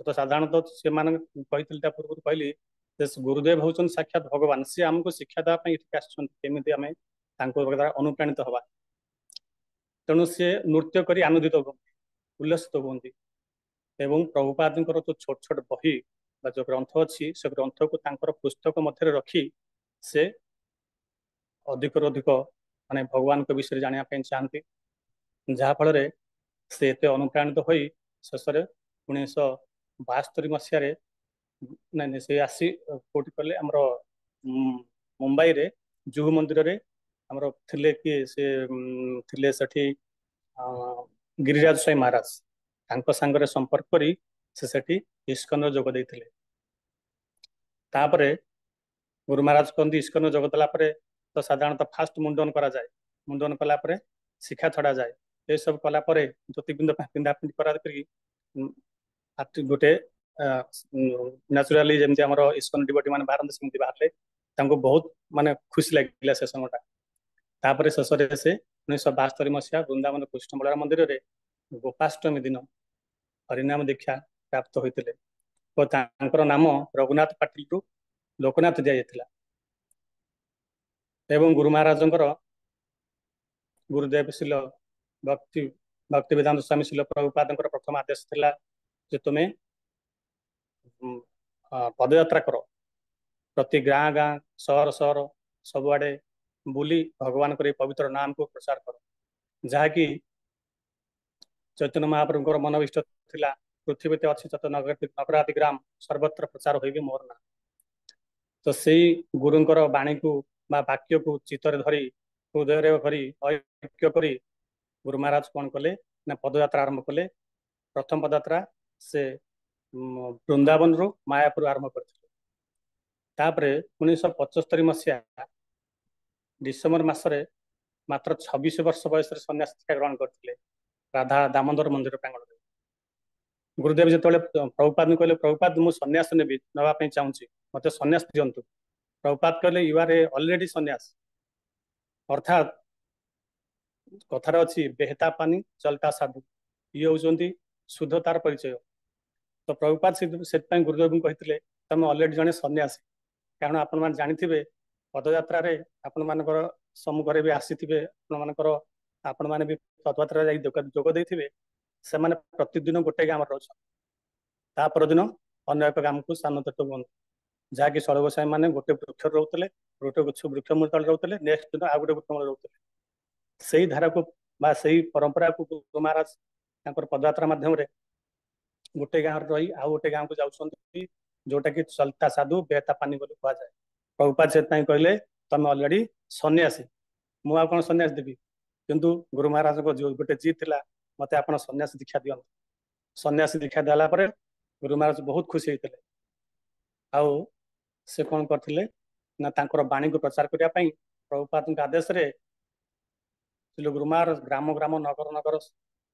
Speaker 4: ତ ସାଧାରଣତଃ ସେମାନେ କହିଥିଲେ, ତା ପୂର୍ବରୁ କହିଲି ଯେ ଗୁରୁଦେବ ହଉଛନ୍ତି ସାକ୍ଷାତ ଭଗବାନ। ସେ ଆମକୁ ଶିକ୍ଷା ଦେବା ପାଇଁ ଏଠିକି ଆସିଛନ୍ତି, କେମିତି ଆମେ ତାଙ୍କ ଦ୍ୱାରା ଅନୁପ୍ରାଣିତ ହବା। ତେଣୁ ସେ ନୃତ୍ୟ କରି ଆନନ୍ଦିତ ହୁଅନ୍ତି, ଉଲ୍ଲସିତ ହୁଅନ୍ତି ଏବଂ ପ୍ରଭୁପାଦଙ୍କର ଯୋଉ ଛୋଟ ଛୋଟ ବହି ବା ଯୋଉ ଗ୍ରନ୍ଥ ଅଛି, ସେ ଗ୍ରନ୍ଥକୁ ତାଙ୍କର ପୁସ୍ତକ ମଧ୍ୟରେ ରଖି ସେ ଅଧିକରୁ ଅଧିକ ମାନେ ଭଗବାନଙ୍କ ବିଷୟରେ ଜାଣିବା ପାଇଁ ଚାହାନ୍ତି। ଯାହା ଫଳରେ ସେ ଏତେ ଅନୁପ୍ରାଣିତ ହୋଇ ଶେଷରେ 1972 ମସିହାରେ ନାଇଁ ସେ ଆସି କୋଉଠି କଲେ, ଆମର ମୁମ୍ବାଇରେ ଜୁହୁ ମନ୍ଦିରରେ ଆମର ଥିଲେ କିଏ, ସେ ଥିଲେ ସେଠି ଗିରିରାଜ ସ୍ୱାଇଁ ମହାରାଜ, ତାଙ୍କ ସାଙ୍ଗରେ ସମ୍ପର୍କ କରି ସେ ସେଠି ଇସ୍କନରେ ଯୋଗ ଦେଇଥିଲେ। ତାପରେ ଗୁରୁ ମହାରାଜ କହନ୍ତି, ଇସ୍କନରେ ଯୋଗ ଦେଲା ପରେ ତ ସାଧାରଣତଃ ଫାଷ୍ଟ ମୁଣ୍ଡନ କରାଯାଏ। ମୁଣ୍ଡନ କଲା ପରେ ଶିକ୍ଷା ଛଡାଯାଏ। ଏସବୁ କଲା ପରେ ଜ୍ୟୋତିବିନ୍ଦୁ ପିନ୍ଧା ପିନ୍ଧି କରା କରି ଗୋଟେ ନ୍ୟାଚୁରାଲି ଯେମିତି ଆମର ଇସ୍କନ ଡିଭୋଟି ମାନେ ବାହାରନ୍ତି ସେମିତି ବାହାରିଲେ। ତାଙ୍କୁ ବହୁତ ମାନେ ଖୁସି ଲାଗିଲା ସେ ସମୟଟା। ତାପରେ ଶେଷରେ ସେ 1972 ମସିହା ବୃନ୍ଦାବନ କୃଷ୍ଣ ବଳରାମ ମନ୍ଦିରରେ ଗୋପାଷ୍ଟମୀ ଦିନ ହରିନାମ ଦୀକ୍ଷା ପ୍ରାପ୍ତ ହୋଇଥିଲେ ଓ ତାଙ୍କର ନାମ ରଘୁନାଥ ପାଟିଲରୁ ଲୋକନାଥ ଦିଆଯାଇଥିଲା। ଏବଂ ଗୁରୁ ମହାରାଜଙ୍କର ଗୁରୁଦେବ ଶିଲ ଭକ୍ତି ବେଦାନ୍ତ ସ୍ୱାମୀ ଶିଲ ପ୍ରଭୁପାଦଙ୍କର ପ୍ରଥମ ଆଦେଶ ଥିଲା ଯେ ତୁମେ ପଦଯାତ୍ରା କର, ପ୍ରତି ଗାଁ ଗାଁ, ସହର ସହର ସବୁଆଡେ ବୁଲି ଭଗବାନଙ୍କର ଏହି ପବିତ୍ର ନାମକୁ ପ୍ରଚାର କର। ଯାହାକି ଚୈତନ୍ୟ ମହାପ୍ରଭୁଙ୍କର ମନୋଭିଷ୍ଟ ଥିଲା, ପୃଥିବୀତେ ଅଛି ଯତ ନଗରାତି ଗ୍ରାମ ସର୍ବତ୍ର ପ୍ରଚାର ହୋଇବି ମୋର ନାମ। ତ ସେଇ ଗୁରୁଙ୍କର ବାଣୀକୁ ବା ବାକ୍ୟକୁ ଚିତ୍ତରେ ଧରି ହୃଦୟରେ ଧରି ଐକ୍ୟ କରି ଗୁରୁ ମହାରାଜ କଣ କଲେ ନା ପଦଯାତ୍ରା ଆରମ୍ଭ କଲେ। ପ୍ରଥମ ପଦଯାତ୍ରା ସେ ବୃନ୍ଦାବନରୁ ମାୟାପୁର ଆରମ୍ଭ କରିଥିଲେ। ତାପରେ 1975 ମସିହା ଡିସେମ୍ବର ମାସରେ ମାତ୍ର 26 ବର୍ଷ ବୟସରେ ସନ୍ନ୍ୟାସ ଶିକ୍ଷା ଗ୍ରହଣ କରିଥିଲେ ରାଧା ଦାମୋଦର ମନ୍ଦିର ପ୍ରାଙ୍ଗଣରେ। ଗୁରୁଦେବ ଯେତେବେଳେ ପ୍ରଭୁପାଦଙ୍କୁ କହିଲେ, ପ୍ରଭୁପାଦ ମୁଁ ସନ୍ନ୍ୟାସ ନେବା ପାଇଁ ଚାହୁଁଛି, ମତେ ସନ୍ନ୍ୟାସ ଦିଅନ୍ତୁ। ପ୍ରଭୁପାଦ କହିଲେ ୟୁ ଆର୍ ଅଲରେଡି ସନ୍ନ୍ୟାସ। ଅର୍ଥାତ କଥାରେ ଅଛି ବେହେତା ପାନି ଚଲତା ସାଧୁ, ଇଏ ହଉଛନ୍ତି ଶୁଦ୍ଧତାର ପରିଚୟ। ତ ପ୍ରଭୁପାଦ ସେଥିପାଇଁ ଗୁରୁଦେବଙ୍କୁ କହିଥିଲେ ତମେ ଅଲରେଡି ଜଣେ ସନ୍ନ୍ୟାସୀ। କାରଣ ଆପଣମାନେ ଜାଣିଥିବେ ପଦଯାତ୍ରାରେ ଆପଣମାନଙ୍କର ସମ୍ମୁଖରେ ବି ଆସିଥିବେ, ଆପଣମାନେ ବି ପଦଯାତ୍ରାରେ ଯାଇ ଯୋଗ ଦେଇଥିବେ। ସେମାନେ ପ୍ରତିଦିନ ଗୋଟେ ଗ୍ରାମରେ ରହୁଛନ୍ତି, ତା ପରଦିନ ଅନ୍ୟ ଏକ ଗ୍ରାମକୁ ସ୍ଥାନାନ୍ତରିତ ହୁଅନ୍ତି। ଯାହାକି ଷୋଳଗୋସାଇ ମାନେ ଗୋଟେ ବୃକ୍ଷରେ ରହୁଥିଲେ, ଗୋଟେ ବୃକ୍ଷ ମୂଳ ତଳେ ରହୁଥିଲେ, ନେକ୍ସଟ ଦିନ ଆଉ ଗୋଟେ ବୃକ୍ଷ ମୂଳରେ ରହୁଥିଲେ। ସେଇ ଧାରାକୁ ବା ସେଇ ପରମ୍ପରାକୁ ଗୁରୁ ମହାରାଜ पदयात्रा मध्यम गोटे गाँव रही आउ गोटे गाँव को जाऊँगी जोटा कि चलता साधु बेहता पानी बोली कह जाए। प्रभुपाद से कहले तुम अलरेडी सन्यासी मुझे कौन सन्यास देवी किंतु गुरु महाराज को जो गोटे जी थिला मते आपण सन्यास दीक्षा दियन सन्यास दीक्षा देला परे गुरु महाराज बहुत खुशी होते आउ से कौन करथिले ना तांकर बाणी को प्रचार करिया पई प्रभुपाद आदेश रे गुरु महाराज ग्राम ग्राम नगर नगर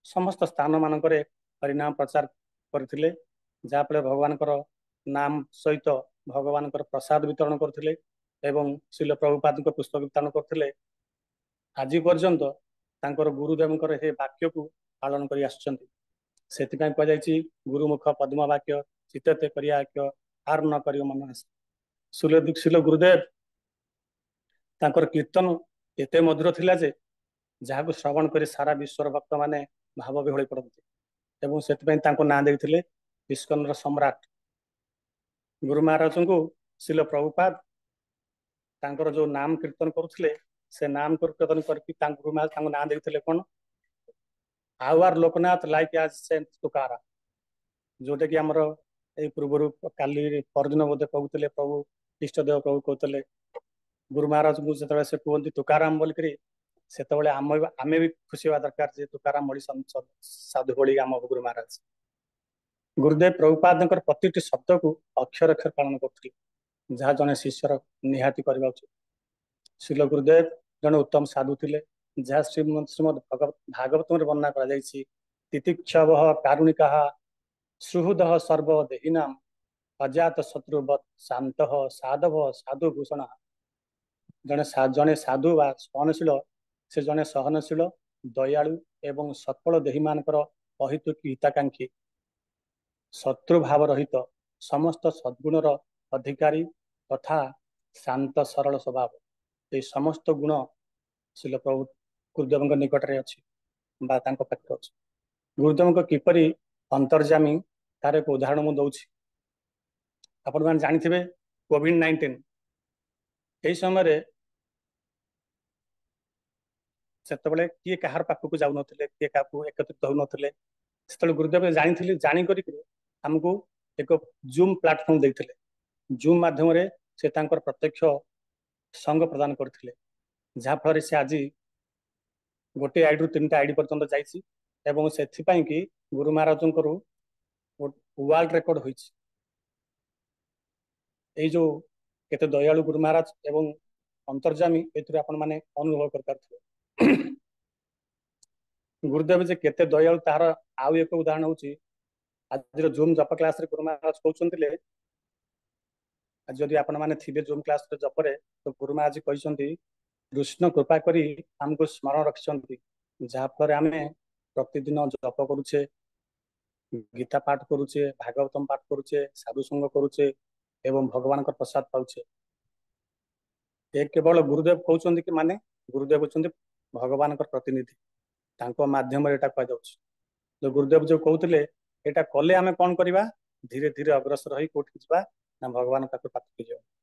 Speaker 4: समस्त स्थान मानकरे हरिनाम प्रचार करथिले जाफल भगवान नाम सहित भगवान प्रसाद वितरण करथिले एवं शिल प्रभुपाद पुस्तक वितरण करथिले। आज पर्यंत तांकर गुरुदेवंकर हे वाक्य को पालन करि आछंती सेतिपय कह जायछि गुरुमुख पद्म वाक्य चित्तते करियाक्य आर न करियो मन आसे। शिल गुरुदेव तांकर कीर्तन एते मधुर थिला जे जहाँ श्रवण कर सारा विश्वर भक्त माने भाव विहଳି पड़ते एवं सेतिपय तांको नाम देथिले इस्कन सम्राट। गुरु महाराज को शिल प्रभुपाद तांकर जो नाम कीर्तन करुथिले से नाम कीर्तन करके गुरु महाराज नाम देथिले कोन आवर Lokanath like as saint Tukaram जोटा कि हमर ए पूर्व काली परदिन बोधे कहते प्रभु इष्टदेव प्रभु कहते गुरु महाराज को जो से कहते तुकाराम बोलिक से आमे भी खुशी हवा दरकार जे तुकाराम भली साधु भली आम गुरु महाराज। गुरुदेव प्रभुपाद प्रति शब्द को अक्षर अक्षर पालन करते जहाँ जने शिष्यर निहाती करवा उचित। शिल गुरुदेव जने उत्तम साधु थे जहाँ श्रीमद भागवत में वर्णना कर तितिक्षव कारुणिका सुहृद सर्वदेहिना अजात शत्रुवत शांत साधव साधु भूषण जने साधु व सहनशील से जने सहनशील दयालु एवं सकल देही मानकर अहितुकी हिताकांक्षी शत्रु भाव रहित समस्त सद्गुणर अधिकारी तथा शांत सरल स्वभाव ये समस्त गुण शिल प्रभु गुरुदेव निकट में अच्छी पाखे अच्छी। गुरुदेव किपरि अंतर्जामी तार एक उदाहरण मुझे दौची आपण मैंने जानी कोविड-19 यही समय से किए कहार पाखक जाऊन किए क्या एकत्रित होते से गुरुदेव जानी जाणिक आमको एक जूम प्लाटफर्म देते जूम माध्यम से प्रत्यक्ष संग प्रदान करते जहाँफल से आज गोटे आईडी रु 3टा आईडी पर्यंत जाइए से कि गुरु महाराज वर्ल्ड रेकर्ड हो जो केते दयालु गुरु महाराज एवं अंतर्जामी ए आपण मैंने अनुभव कर पारे। गुरुदेव जे केते दयालु तार आउ एक उदाहरण होची आज जूम जप क्लास रे गुरु महाराज कहते जदि आपण मैंने थे जूम क्लास रे जपरे तो गुरु महाराज कहते कृष्ण कृपा करी हमको स्मरण रखिंट जहाँफल आम प्रतिदिन जप करुचे गीता पाठ करुचे भागवतम पाठ करुचे साधु संग करुचे एवं भगवान का प्रसाद पाचे एक केवल गुरुदेव कहते कि माने गुरुदेव होती भगवान प्रतिनिधि तांको माध्यम कह जो गुरुदेव जो कहते यहाँ कले आम कौन करवा धीरे धीरे अग्रसर हो कौटी जा ना भगवान पाखक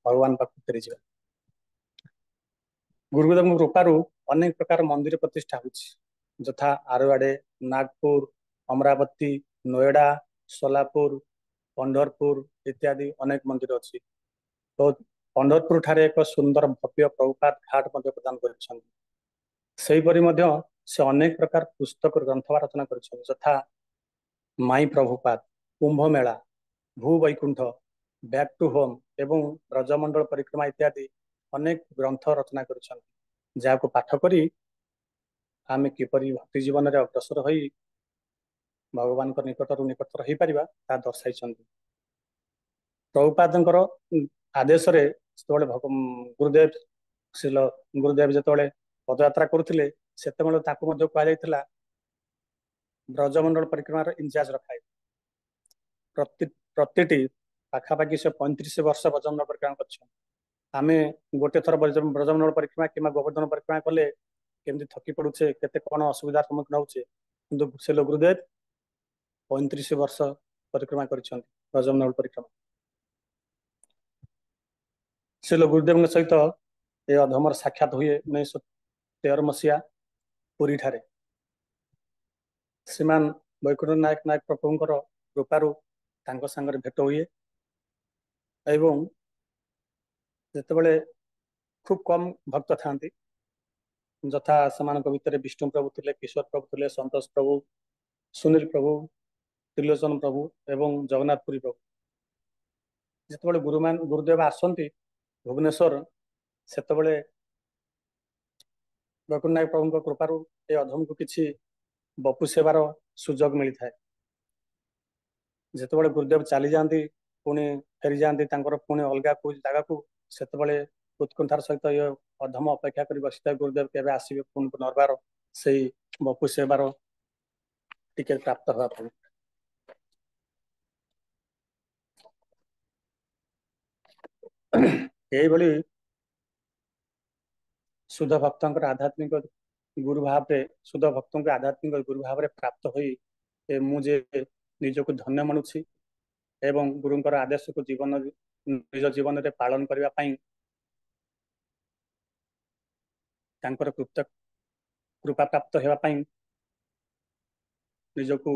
Speaker 4: भगवान पाखक फेरी जा। गुरुदेव कृपारू अनेक प्रकार मंदिर प्रतिष्ठा होती यथा आरवाड़े नागपुर अमरावती नोएडा सोलापुर पंढरपुर इत्यादि अनेक मंदिर अच्छी। तो पंढरपुर ठारे एक सुंदर भव्य प्रभुपाद घाट प्रदान कर से अनेक प्रकार पुस्तक ग्रंथ रचना कर यथा माई प्रभुपाद कुंभ मेला भू वैकुंठ बैक टू होम एवं ब्रजमंडल परिक्रमा इत्यादि अनेक ग्रंथ रचना कर पाठ करी आमे किपरि भक्ति जीवन में अग्रसर हो भगवान निकटर निकटर हो पार ता दर्शाई। प्रभुपाद आदेश गुरुदेव शिल गुरुदेव जिते पदयात्रा करुले से कह ब्रजमंडल परिक्रमा इनचार्ज रखाए प्रति पाखापाखि से 35 वर्ष ब्रजमंडल परिक्रमा कर गोटे थर ब्रजमंडल परिक्रमा कि गोवर्धन परिक्रमा कले केमती थकी पड़ुचे केते कौन असुविधार सम्मुखीन होचे किंतु से गुरुदेव 35 वर्ष परिक्रमा कर ब्रजमंडल परिक्रमा। से गुरुदेव सहित ये अधमर साक्षात हुए 1913 मसीहा पुरी ठारे श्रीमान ବୈକୁଣ୍ଠ ନାୟକ ନାୟକ ପ୍ରଭୁଙ୍କର କୃପାରୁ ତାଙ୍କ ସାଙ୍ଗରେ ଭେଟ ହୁଏ ଏବଂ ଯେତେବେଳେ ଖୁବ କମ ଭକ୍ତ ଥାନ୍ତି, ଯଥା ସେମାନଙ୍କ ଭିତରେ ବିଷ୍ଣୁ ପ୍ରଭୁ ଥିଲେ, କିଶୋର ପ୍ରଭୁ ଥିଲେ, ସନ୍ତୋଷ ପ୍ରଭୁ, ସୁନୀଲ ପ୍ରଭୁ, ତ୍ରିଲୋଚନ ପ୍ରଭୁ ଏବଂ ଜଗନ୍ନାଥ ପୁରୀ ପ୍ରଭୁ, ଯେତେବେଳେ ଗୁରୁଦେବ ଆସନ୍ତି ଭୁବନେଶ୍ୱର, ସେତେବେଳେ ବୈକୁଣ୍ଠ ନାୟକ ପ୍ରଭୁଙ୍କ କୃପାରୁ ଏ ଅଧମକୁ କିଛି ବପୁ ସେବାର ସୁଯୋଗ ମିଳିଥାଏ। ଯେତେବେଳେ ଗୁରୁଦେବ ଚାଲିଯାଆନ୍ତି, ପୁଣି ଫେରିଯାଆନ୍ତି ତାଙ୍କର ପୁଣି ଅଲଗା କୋଉ ଜାଗାକୁ, ସେତେବେଳେ ଉତ୍କଣ୍ଠାର ସହିତ ଏ ଅଧମ ଅପେକ୍ଷା କରି ବସିଥାଏ ଗୁରୁଦେବ କେବେ ଆସିବେ ପୁଣି ପୁନର୍ବାର ସେଇ ବପୁ ସେବାର ଟିକେ ପ୍ରାପ୍ତ ହେବା ପାଇଁ। ଏଇଭଳି ଶୁଦ୍ଧ ଭକ୍ତଙ୍କର ଆଧ୍ୟାତ୍ମିକ ଗୁରୁ ଭାବରେ, ଶୁଦ୍ଧ ଭକ୍ତଙ୍କ ଆଧ୍ୟାତ୍ମିକ ଗୁରୁ ଭାବରେ ପ୍ରାପ୍ତ ହୋଇ ମୁଁ ଯେ ନିଜକୁ ଧନ୍ୟ ମଣୁଛି ଏବଂ ଗୁରୁଙ୍କର ଆଦେଶକୁ ନିଜ ଜୀବନରେ ପାଳନ କରିବା ପାଇଁ ତାଙ୍କର କୃପା ପ୍ରାପ୍ତ ହେବା ପାଇଁ ନିଜକୁ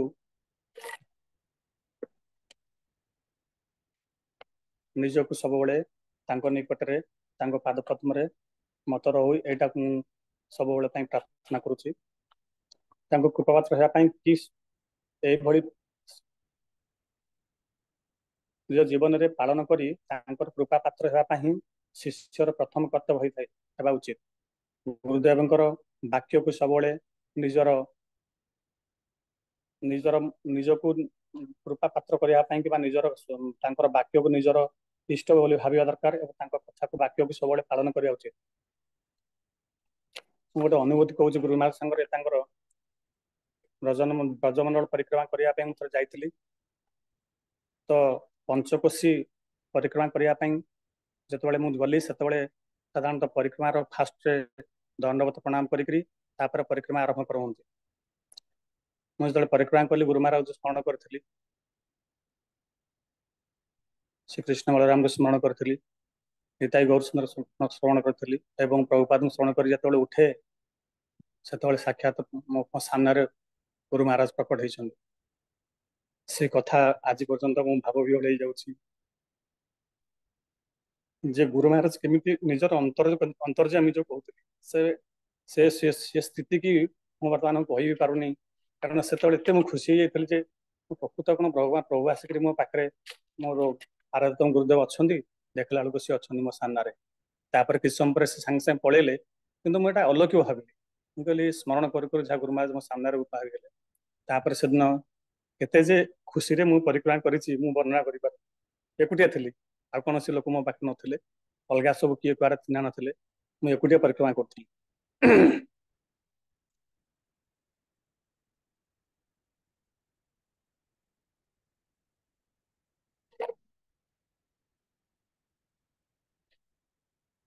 Speaker 4: ସବୁବେଳେ ତାଙ୍କ ନିକଟରେ, ତାଙ୍କ ପାଦ ପଦ୍ମରେ ମତ ରହୁ, ଏଇଟାକୁ ମୁଁ ସବୁବେଳେ ପାଇଁ ପ୍ରାର୍ଥନା କରୁଛି। ତାଙ୍କୁ କୃପାପାତ୍ର ହେବା ପାଇଁ କି ଏଇଭଳି ନିଜ ଜୀବନରେ ପାଳନ କରି ତାଙ୍କର କୃପା ପାତ୍ର ହେବା ପାଇଁ ହିଁ ଶିଷ୍ୟର ପ୍ରଥମ କର୍ତ୍ତବ୍ୟ ହୋଇଥାଏ, ହେବା ଉଚିତ। ଗୁରୁଦେବଙ୍କର ବାକ୍ୟକୁ ସବୁବେଳେ ନିଜକୁ କୃପା ପାତ୍ର କରିବା ପାଇଁ କିମ୍ବା ତାଙ୍କର ବାକ୍ୟକୁ ନିଜର ଇଷ୍ଟ ବୋଲି ଭାବିବା ଦରକାର ଏବଂ ତାଙ୍କ କଥାକୁ ବାକ୍ୟକୁ ସବୁବେଳେ ପାଳନ କରିବା ଉଚିତ। ମୁଁ ଗୋଟେ ଅନୁଭୂତି କହୁଛି, ଗୁରୁମା ସାଙ୍ଗରେ ତାଙ୍କର ବ୍ରଜମଣ୍ଡଳ ପରିକ୍ରମା କରିବା ପାଇଁ ମୁଁ ଥରେ ଯାଇଥିଲି। ତ ପଞ୍ଚକୋଶୀ ପରିକ୍ରମା କରିବା ପାଇଁ ଯେତେବେଳେ ମୁଁ ଗଲି, ସେତେବେଳେ ସାଧାରଣତଃ ପରିକ୍ରମାର ଫାଷ୍ଟରେ ଦଣ୍ଡବତ ପ୍ରଣାମ କରିକିରି ତାପରେ ପରିକ୍ରମା ଆରମ୍ଭ କରନ୍ତି। ମୁଁ ଯେତେବେଳେ ପରିକ୍ରମା କଲି, ଗୁରୁ ମହାରାଜ ସ୍ମରଣ କରିଥିଲି, ଶ୍ରୀକୃଷ୍ଣ ବଳରାମଙ୍କୁ ସ୍ମରଣ କରିଥିଲି, ନିତାଇ ଗୌରସୁନ୍ଦର ସ୍ମରଣ କରିଥିଲି ଏବଂ ପ୍ରଭୁପାଦଙ୍କୁ ସ୍ମରଣ କରି ଯେତେବେଳେ ଉଠେ, ସେତେବେଳେ ସାକ୍ଷାତ ମୋ ସାମ୍ନାରେ ଗୁରୁ ମହାରାଜ ପ୍ରକଟ ହେଇଛନ୍ତି। ସେ କଥା ଆଜି ପର୍ଯ୍ୟନ୍ତ ମୁଁ ଭାବ ବିହ୍ୱଳ ହେଇଯାଉଛି ଯେ ଗୁରୁ ମହାରାଜ କେମିତି ନିଜର ଅନ୍ତର୍ଯାମୀ ଯୋଉ କହୁଥିଲି, ସେ ସ୍ଥିତି କି ମୁଁ ବର୍ତ୍ତମାନ କହିବି ପାରୁନି, କାରଣ ସେତେବେଳେ ଏତେ ମୁଁ ଖୁସି ହେଇଯାଇଥିଲି ଯେ ମୁଁ ପ୍ରକୃତ କଣ ପ୍ରଭୁ ଆସିକରି ମୋ ପାଖରେ ମୋର ଆରାଧ୍ୟ ଗୁରୁଦେବ ଅଛନ୍ତି, ଦେଖିଲା ବେଳକୁ ସେ ଅଛନ୍ତି ମୋ ସାମ୍ନାରେ। ତାପରେ କିଛି ସମୟ ପରେ ସେ ସାଙ୍ଗେ ସାଙ୍ଗେ ପଳେଇଲେ, କିନ୍ତୁ ମୁଁ ଏଟା ଅଲୌକିକ ଭାବିଲି। ମୁଁ କହିଲି ସ୍ମରଣ କରୁ କରୁ ଯାହା ଗୁରୁ ମହାରାଜ ମୋ ସାମ୍ନାରେ ବାହାରିଗଲେ। ତାପରେ ସେଦିନ କେତେ ଯେ ଖୁସିରେ ମୁଁ ପରିକ୍ରମା କରିଛି ମୁଁ ବର୍ଣ୍ଣନା କରିପାରୁନି। ଏକୁଟିଆ ଥିଲି, ଆଉ କୌଣସି ଲୋକ ମୋ ପାଖରେ ନଥିଲେ, ଅଲଗା ସବୁ କିଏ କୁଆଡେ ଚିହ୍ନା ନଥିଲେ, ମୁଁ ଏକୁଟିଆ ପରିକ୍ରମା କରୁଥିଲି।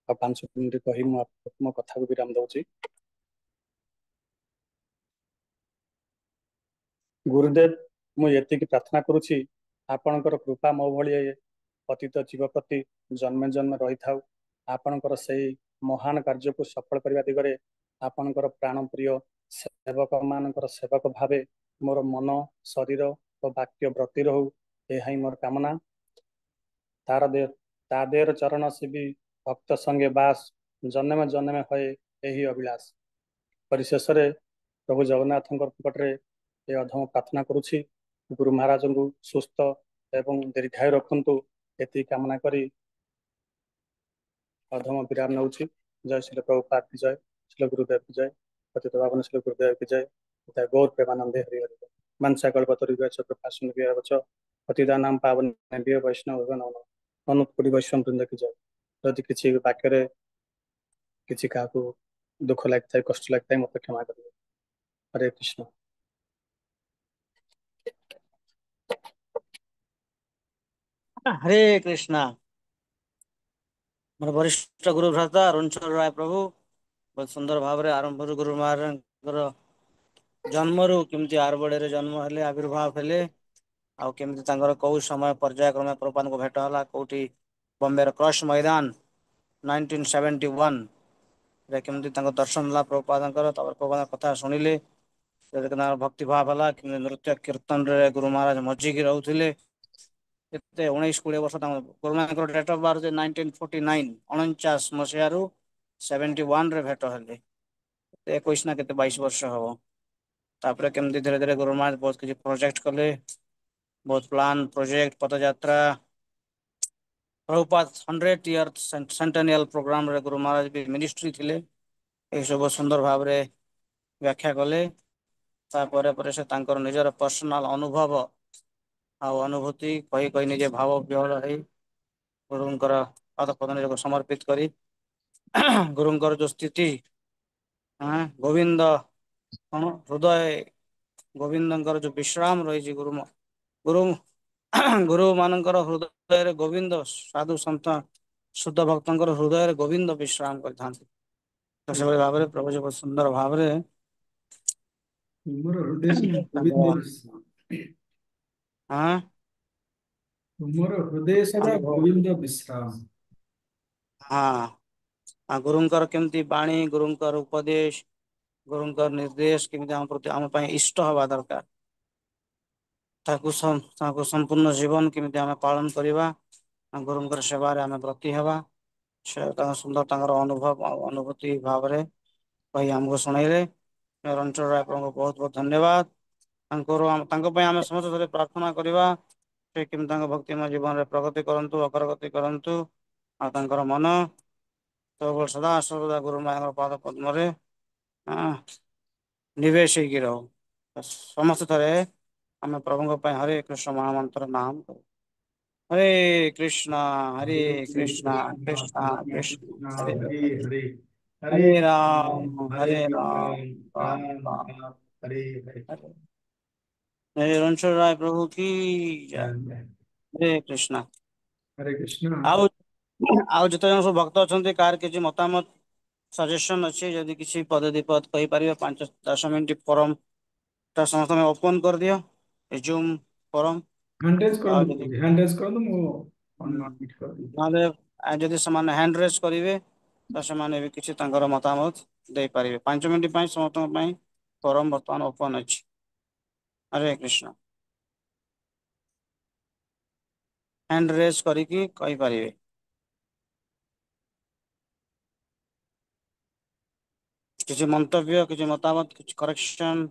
Speaker 4: ଆଉ 5 ମିନିଟ କହି ମୁଁ ମୋ କଥାକୁ ବିରାମ ଦଉଛି। ଗୁରୁଦେବ, ମୁଁ ଏତିକି ପ୍ରାର୍ଥନା କରୁଛି, ଆପଣଙ୍କର କୃପା ମୋ ଭଳି ପତିତ ଜୀବ ପ୍ରତି ଜନ୍ମେ ଜନ୍ମେ ରହିଥାଉ। ଆପଣଙ୍କର ସେଇ ମହାନ କାର୍ଯ୍ୟକୁ ସଫଳ କରିବା ଦିଗରେ ଆପଣଙ୍କର ପ୍ରାଣ ପ୍ରିୟ ସେବକ ମାନଙ୍କର ସେବକ ଭାବେ ମୋର ମନ, ଶରୀର ଓ ବାକ୍ୟ ବ୍ରତି ରହୁ, ଏହା ହିଁ ମୋର କାମନା। ତା ଦେହର ଚରଣ ସେବି ଭକ୍ତ ସଙ୍ଗେ ବାସ, ଜନ୍ମେ ଜନ୍ମେ ହଏ ଏହି ଅଭିଳାଷ। ପରିଶେଷରେ ପ୍ରଭୁ ଜଗନ୍ନାଥଙ୍କ ନିକଟରେ ଏ ଅଧମ ପ୍ରାର୍ଥନା କରୁଛି, ଗୁରୁ ମହାରାଜଙ୍କୁ ସୁସ୍ଥ ଏବଂ ଦୀର୍ଘାୟୁ ରଖନ୍ତୁ, ଏତିକି କାମନା କରି ଅଧମ ବିରାମ ନେଉଛି। ଜୟ ଶ୍ରୀ ପ୍ରଭୁପାଦ କି ଜୟ, ଶ୍ରୀ ଗୁରୁଦେବ କି ଜୟ, ପତିତ ପାବନ ଶ୍ରୀ ଗୁରୁଦେବ କି ଜୟ। ଗୌର ପ୍ରେମାନନ୍ଦେ ହରି ହରି। मनसा कल्पतरुभ्यश्च कृपासिन्धुभ्यश्च पतितानां पावनेभ्यो वैष्णवेभ्यो नमो नमः। ଅନୁତ କୋଟି ବୈଷ୍ଣବ ବୃନ୍ଦ କି ଜୟ। ଯଦି କିଛି ବାକ୍ୟରେ କିଛି କାହାକୁ ଦୁଃଖ ଲାଗିଥାଏ, କଷ୍ଟ ଲାଗିଥାଏ, ମତେ କ୍ଷମା କରିବେ। ହରେ କୃଷ୍ଣ।
Speaker 1: हरे कृष्णा। ମୋର ବରିଷ୍ଠ ଗୁରୁ ଭ୍ରାତା ଅରୁଣଚନ୍ଦ୍ର ରାୟ ପ୍ରଭୁ ବହୁତ ସୁନ୍ଦର ଭାବରେ ଆରମ୍ଭରୁ ଗୁରୁ ମହାରାଜଙ୍କର ଜନ୍ମରୁ କେମିତି ଆରବଡରେ ଜନ୍ମ ହେଲେ, ଆବିର୍ଭାବ ହେଲେ, ଆଉ କେମିତି ତାଙ୍କର କୋଉ ସମୟ ପର୍ଯ୍ୟାୟକ୍ରମେ ପ୍ରଭୁପାଦଙ୍କୁ ଭେଟ ହେଲା, କୋଉଠି ବମ୍ବେର କ୍ରଶ ମଇଦାନ 1971 ରେ କେମିତି ତାଙ୍କ ଦର୍ଶନ ହେଲା ପ୍ରଭୁପାଦଙ୍କର, ତାପରେ ପ୍ରଭୁପାଦଙ୍କ କଥା ଶୁଣିଲେ, भक्ति भाव है कि नृत्य कीर्तन रे गुरु महाराज मजिकी रोले 19-20 वर्ष Guru Nanak date of birth 1949 49 मसीह 71 रे भेट हेले 21 ना केते 22 वर्ष हम तापर केमती धीरे धीरे गुरु महाराज बहुत किसी प्रोजेक्ट कले बहुत प्लान प्रोजेक्ट पदयात्रा प्रभुपाद 100 ईयर सेंटेनियल प्रोग्राम रे गुरु महाराज भी मिनिस्ट्री थिले ये सब सुंदर भाव रे व्याख्या कले तापर पर से तांकर निजर पर्सनल अनुभव आ अनुभूति कही कही निजे भाव विहल है गुरुंकर पाद पद्म को समर्पित करी गुरुंकर जो स्थिति हाँ गोविंद कौन हृदय गोविंदंकर जो विश्राम रही गुरु गुरु गुरु मानकर हृदय गोविंद साधु सन्त शुद्ध भक्तंकर हृदय गोविंद विश्राम करते तो से भाव में प्रभु जी बहुत सुंदर भाव में
Speaker 2: तुमर हृदय सदा गोविंद विश्राम।
Speaker 1: हाँ
Speaker 2: तुमर हृदय सदा
Speaker 1: अनुभव
Speaker 2: गोविंद विश्राम।
Speaker 1: हाँ गुरुंकर केमती बाणी गुरुंकर उपदेश गुरुंकर निर्देश केमती आम प्रति आम ପାଇଁ इष्ट हवा दरकार ताकू संपूर्ण जीवन केमती आम पालन करवा गुरुंकर सेवा रे आम ब्रती हवा से सुंदर अनुभव अनुभूति भाव रे कही आमको शुणेले रणछोड़ राय प्रभु बहुत बहुत धन्यवाद आम समस्त प्रार्थना करवा से केमती भक्तिमय जीवन रे प्रगति करंतु अग्रगति करंतु आ तांकर मन तो सदा सर्वदा गुरु मायर पाद पद्म रे निवेश होगी रहो समस्त थरे आम प्रभु हरे कृष्ण महामंत्र नाम करो हरे कृष्णा हरे
Speaker 2: हरे
Speaker 1: कृष्णा
Speaker 2: कृष्णा
Speaker 1: कृष्णा
Speaker 2: कृष्णा
Speaker 1: कृष्णा
Speaker 2: कृष्णा
Speaker 1: हरे
Speaker 2: हरे
Speaker 1: हरे
Speaker 2: हरे हरे
Speaker 1: हरे
Speaker 2: हरे
Speaker 1: राम
Speaker 2: राम
Speaker 1: राम
Speaker 2: राम
Speaker 1: राम
Speaker 2: राम हरे हरे।
Speaker 1: हरे जय रणछोड़ राय प्रभु की जय हरे कृष्णा
Speaker 2: हरे कृष्णा।
Speaker 1: आउ आउ जत जन सब भक्त अच्छा कार किसी मतामत सजेशन अच्छे जदि किसी पद विपद कही पारे 5-10 मिनिट फॉर्म समस्त ओपन कर दियो जूम फॉर्म
Speaker 2: हैंड रेज
Speaker 1: आ
Speaker 2: करंतु
Speaker 1: जदि
Speaker 2: हैंड रेज करंतु मो अनमिट कर दी।
Speaker 1: नले जदि ସେମାନେ हैंड रेज करेंगे तो ସେମାନେ भी किसी तांकर मतामत दे पारे 5 मिनिट समस्त फॉर्म बर्तमान ओपन अच्छी हरे कृष्ण हैंड रेज करिकी कही पारे किसी मंतव्य किसी मतामत किसी करेक्शन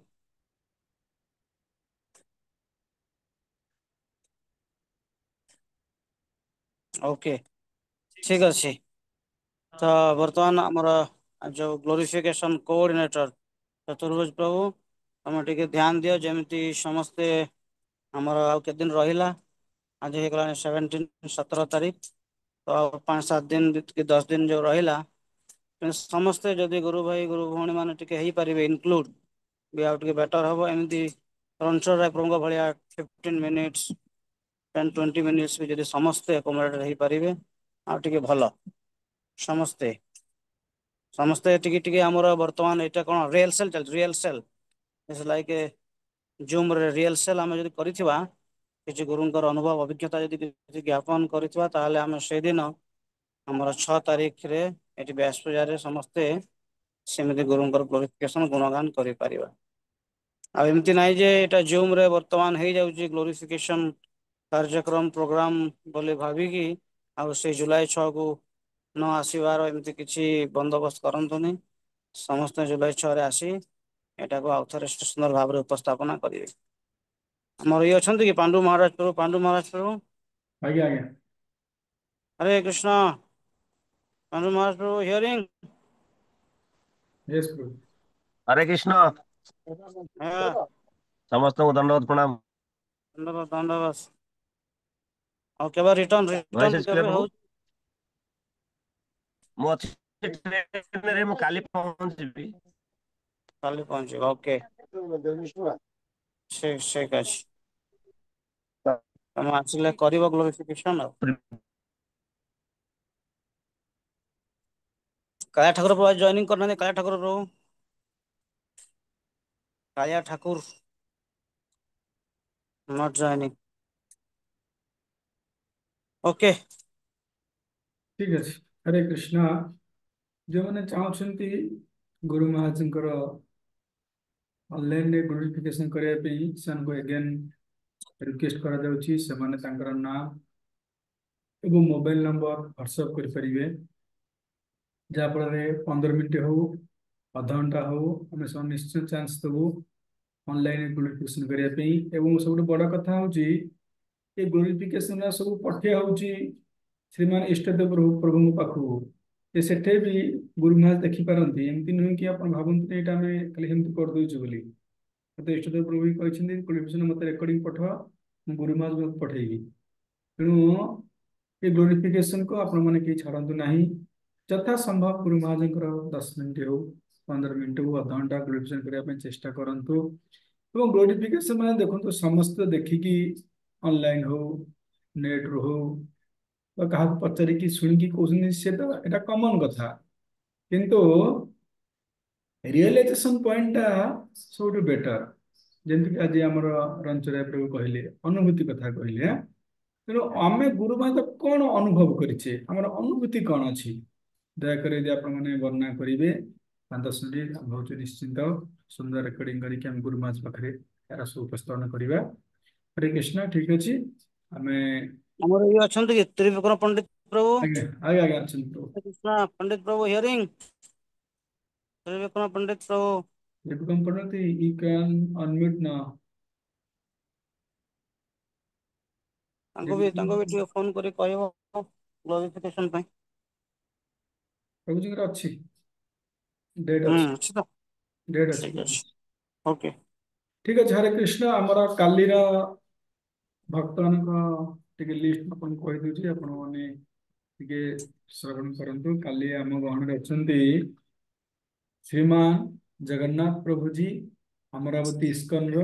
Speaker 1: ओके ठीक अच्छे तो बर्तमान आमर जो ग्लोरिफिकेशन कोऑर्डिनेटर चतुर्भुज प्रभु तुम टे ध्यान दियो जमी समस्ते आमर आउ के दिन रहा आज हो 17 तारीख तो 5-7 दिन कि 10 दिन जो रहा समस्ते जदि गुरु भाई गुरु भौणी मैंने टे पारे इनक्लूड भी आउ बेटर हम एमती रणछोड़ राय प्रभु भाया 15 मिनिट्स 10-20 मिनिट्स भी जब समस्ते एकोमोडेट हो पारे आउ भल समस्ते समस्ते टिके आमर बर्तमान यहाँ कौन रियल सेल चल real sale it's like zoom real sale आम जब कर किसी गुरुंकर अनुभव अभिज्ञता जब ज्ञापन करें से दिन आमर 6 तारीख रे ये व्यास पूजा समस्ते सेमती गुरुंकर ग्लोरिफिकेशन गुणगान करें आमती ना जे यहाँ जूम रे बर्तमान हो जाऊँगी ग्लोरिफिकेशन कार्यक्रम प्रोग्राम बोले भाविकी आ से जुलाई 6 को न आसबार एमती किसी बंदोबस्त करतुनि समस्त जुलाई 6 आसी यहाँ को आउ थे सुंदर भाव में उपस्थापना करेंगे आमर ये अच्छा कि पांडु महाराज प्रभु पांडु महाराज प्रभु
Speaker 2: आज्ञा आज्ञा।
Speaker 1: हरे कृष्णा पांडु महाराज प्रभु हियरिंग
Speaker 2: यस प्रभु।
Speaker 5: हरे कृष्ण
Speaker 1: हाँ
Speaker 5: समस्त को दंडवत प्रणाम।
Speaker 1: दंडवत दंडवत और केवल return
Speaker 5: voice
Speaker 1: return
Speaker 5: is clear
Speaker 1: केवे
Speaker 5: प्रभु।
Speaker 1: हो
Speaker 5: ମୁଁ ଅଛି ଟ୍ରେନରେ ମୁଁ କାଲି ପହଞ୍ଚିବି।
Speaker 1: काली पहुंचे ओके ठीक अच्छे तुम आसिले कर ग्लोरिफिकेशन काया ठाकुर प्रभु जॉइनिंग करना काया ठाकुर प्रभु काया ठाकुर नॉट जॉइनिंग ओके
Speaker 2: ठीक अच्छे। हरे कृष्णा। जो मैंने चाहते गुरु महाराज ऑनलाइन रे ग्लोरिफिकेशन करने पे सन को अगेन रिक्वेस्ट करा जाउची सेमाने तांकर नाम एवं मोबाइल नंबर व्हाट्सएप कर परिवे जहाँ फल 15 मिनट हो अध घंटा हो आम सब निश्चय चांस देवु ऑनलाइन ग्लोरिफिकेशन करने एवं सब बड़ कथा हूँ ये ग्लोरिफिकेशन सब पठे होची श्रीमान इष्टदेव प्रभु पाखु जे सेठे भी गुरु महाराज देखी पारती एमती नुहे कि आप भावती यहाँ आम खाली सेमती करदे बोली मत इष्टदेव प्रभु भी कहते ग्लोरिफिकेशन मत रेकर्डिंग पठाओ मैं गुरु महाराज पठेबी तेणु ये ग्लोरिफिकेशन को आपण मैंने कहीं छाड़ू ना यथा संभव गुरु महाराज 10 मिनट हो 15 मिनट हो अध घंटा ग्लोरिफिकेशन करने चेष्टा करूँ और ग्लोरिफिकेशन मैंने देखो समस्त देखिकी ऑनलाइन हो नेट रू हो क्या पचारिकी शुणिकी कहते सी तो यहाँ कमन कथा किंतु रियलाइजेशन पॉइंट सब बेटर जमीक आज आम रंचरा प्रभु कहले अनुभूति कथा कहले तेणु आम गुरु महाराज कौन अनुभव करें आम अनुभूति कौन अच्छी दयाकोर यदि आप वर्णना करेंगे 5-10 मिनट बहुत निश्चिंत सुंदर रेकर्डिंग करके गुरु महाराज पाखे यार सब उपस्थापन करवा हरे कृष्ण ठीक अच्छे आम
Speaker 1: ଆମର ଇଏ ଅଛନ୍ତି କି ତ୍ରିବିକ୍ରମ ପଣ୍ଡିତ ପ୍ରଭୁ?
Speaker 2: आज्ञा आज्ञा आज्ञा अच्छा प्रभु
Speaker 1: Hare Krishna Pandit Prabhu hearing Trivikram Pandit Prabhu
Speaker 2: if you come Pranati, you can unmute now.
Speaker 1: ତାଙ୍କୁ ବି ଟିକେ ଫୋନ କରି କହିବ ଗ୍ଲୋରିଫିକେଶନ ପାଇଁ।
Speaker 2: ପ୍ରଭୁଜୀଙ୍କର ଅଛି ଡେଟ୍ ଅଛି
Speaker 1: ଅଛି ତ
Speaker 2: ଡେଟ୍ ଅଛି
Speaker 1: ଠିକ ଅଛି ଓକେ
Speaker 2: ଠିକ ଅଛି ହରେ କୃଷ୍ଣ ଆମର କାଲିର ଭକ୍ତମାନଙ୍କ ଟିକେ ଲିଷ୍ଟ ଆପଣଙ୍କୁ କହିଦେଉଛି ଆପଣ ମାନେ ଟିକେ ଶ୍ରବଣ କରନ୍ତୁ କାଲି ଆମ ଗହଣରେ ଅଛନ୍ତି ଶ୍ରୀମାନ ଜଗନ୍ନାଥ ପ୍ରଭୁଜୀ ଅମରାବତୀ ଇସ୍କନର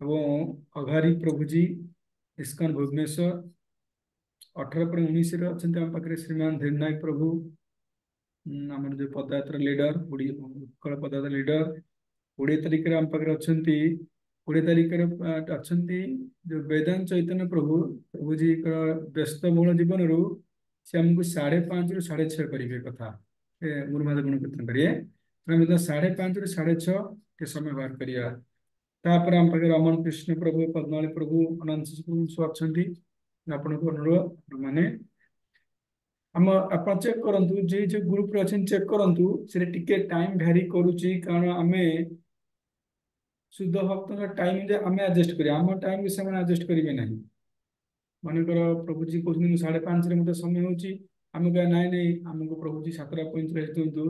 Speaker 2: ଏବଂ ଅଘାରୀ ପ୍ରଭୁଜୀ ଇସ୍କନ ଭୁବନେଶ୍ୱର 18-19 अच्छा आम पाखे श्रीमान धीरनायक प्रभु आम जो पदयात्रा लीडर उत्कल पदयात्रा लीडर 20 तारिख आम पाखे अच्छा 20 तारिख अच्छा जो वेदांत चैतन्य प्रभु प्रभुजी व्यस्त बहुल जीवन रू सी आमको 5:30 ରୁ 6:30 करेंगे कथा गुरुमाता गुण कीर्तन करिए 5:30 ରୁ 6:30 के समय बाहर करिया तापर आम पाखे रमण कृष्ण प्रभु पद्मावली प्रभु अनंत प्रभु सब अच्छा आपको अनुरोध माने हम आप चेक करूँ जे जो ग्रुप रे अच्छे चेक करूँ से टिके टाइम भ्यारी करुच्ची कारण आम शुद्ध भक्त टाइम जे आम एडजस्ट करें आम टाइम भी से एडजस्ट करेंगे ना मनकर प्रभुजी कहते 5:30 मत समय होची आम कह ना नहीं आमको प्रभुजी 7:45 दिंतु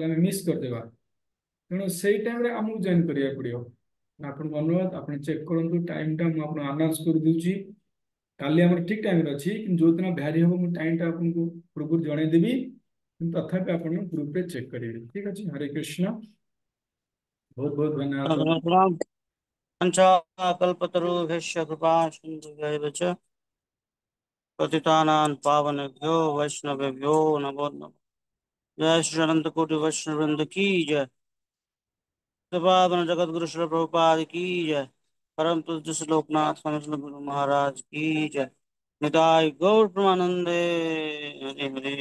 Speaker 2: आम मिस करदे तेणु से टाइम आमको जॉइन करा पड़ो आपको अनुरोध आप चेक करूँ टाइमटा मुझे आनाउंस कर दूची काली आम ठीक टाइम अच्छी जो दिन भ्यारी हम मुझे टाइम आपको पूर्व जनईदेवी तथापि आप ग्रुप रे चेक करेंगे ठीक अच्छे हरे कृष्ण बहुत बहुत धन्यवाद
Speaker 1: पंचकल्पतरुभ्यश्च कृपा सिन्धुभ्यैव च पतितानां पावनेभ्यो वैष्णवेभ्यो नमो नमः। जय श्री अनंत कोटि वैष्णव वृंद की जय। कृपावन जगत गुरु श्री प्रभुपाद की जय। परम पूज्य श्री लोकनाथ स्वामी गुरु महाराज की जय। निताय गौर प्रेमानंदे हरे हरे।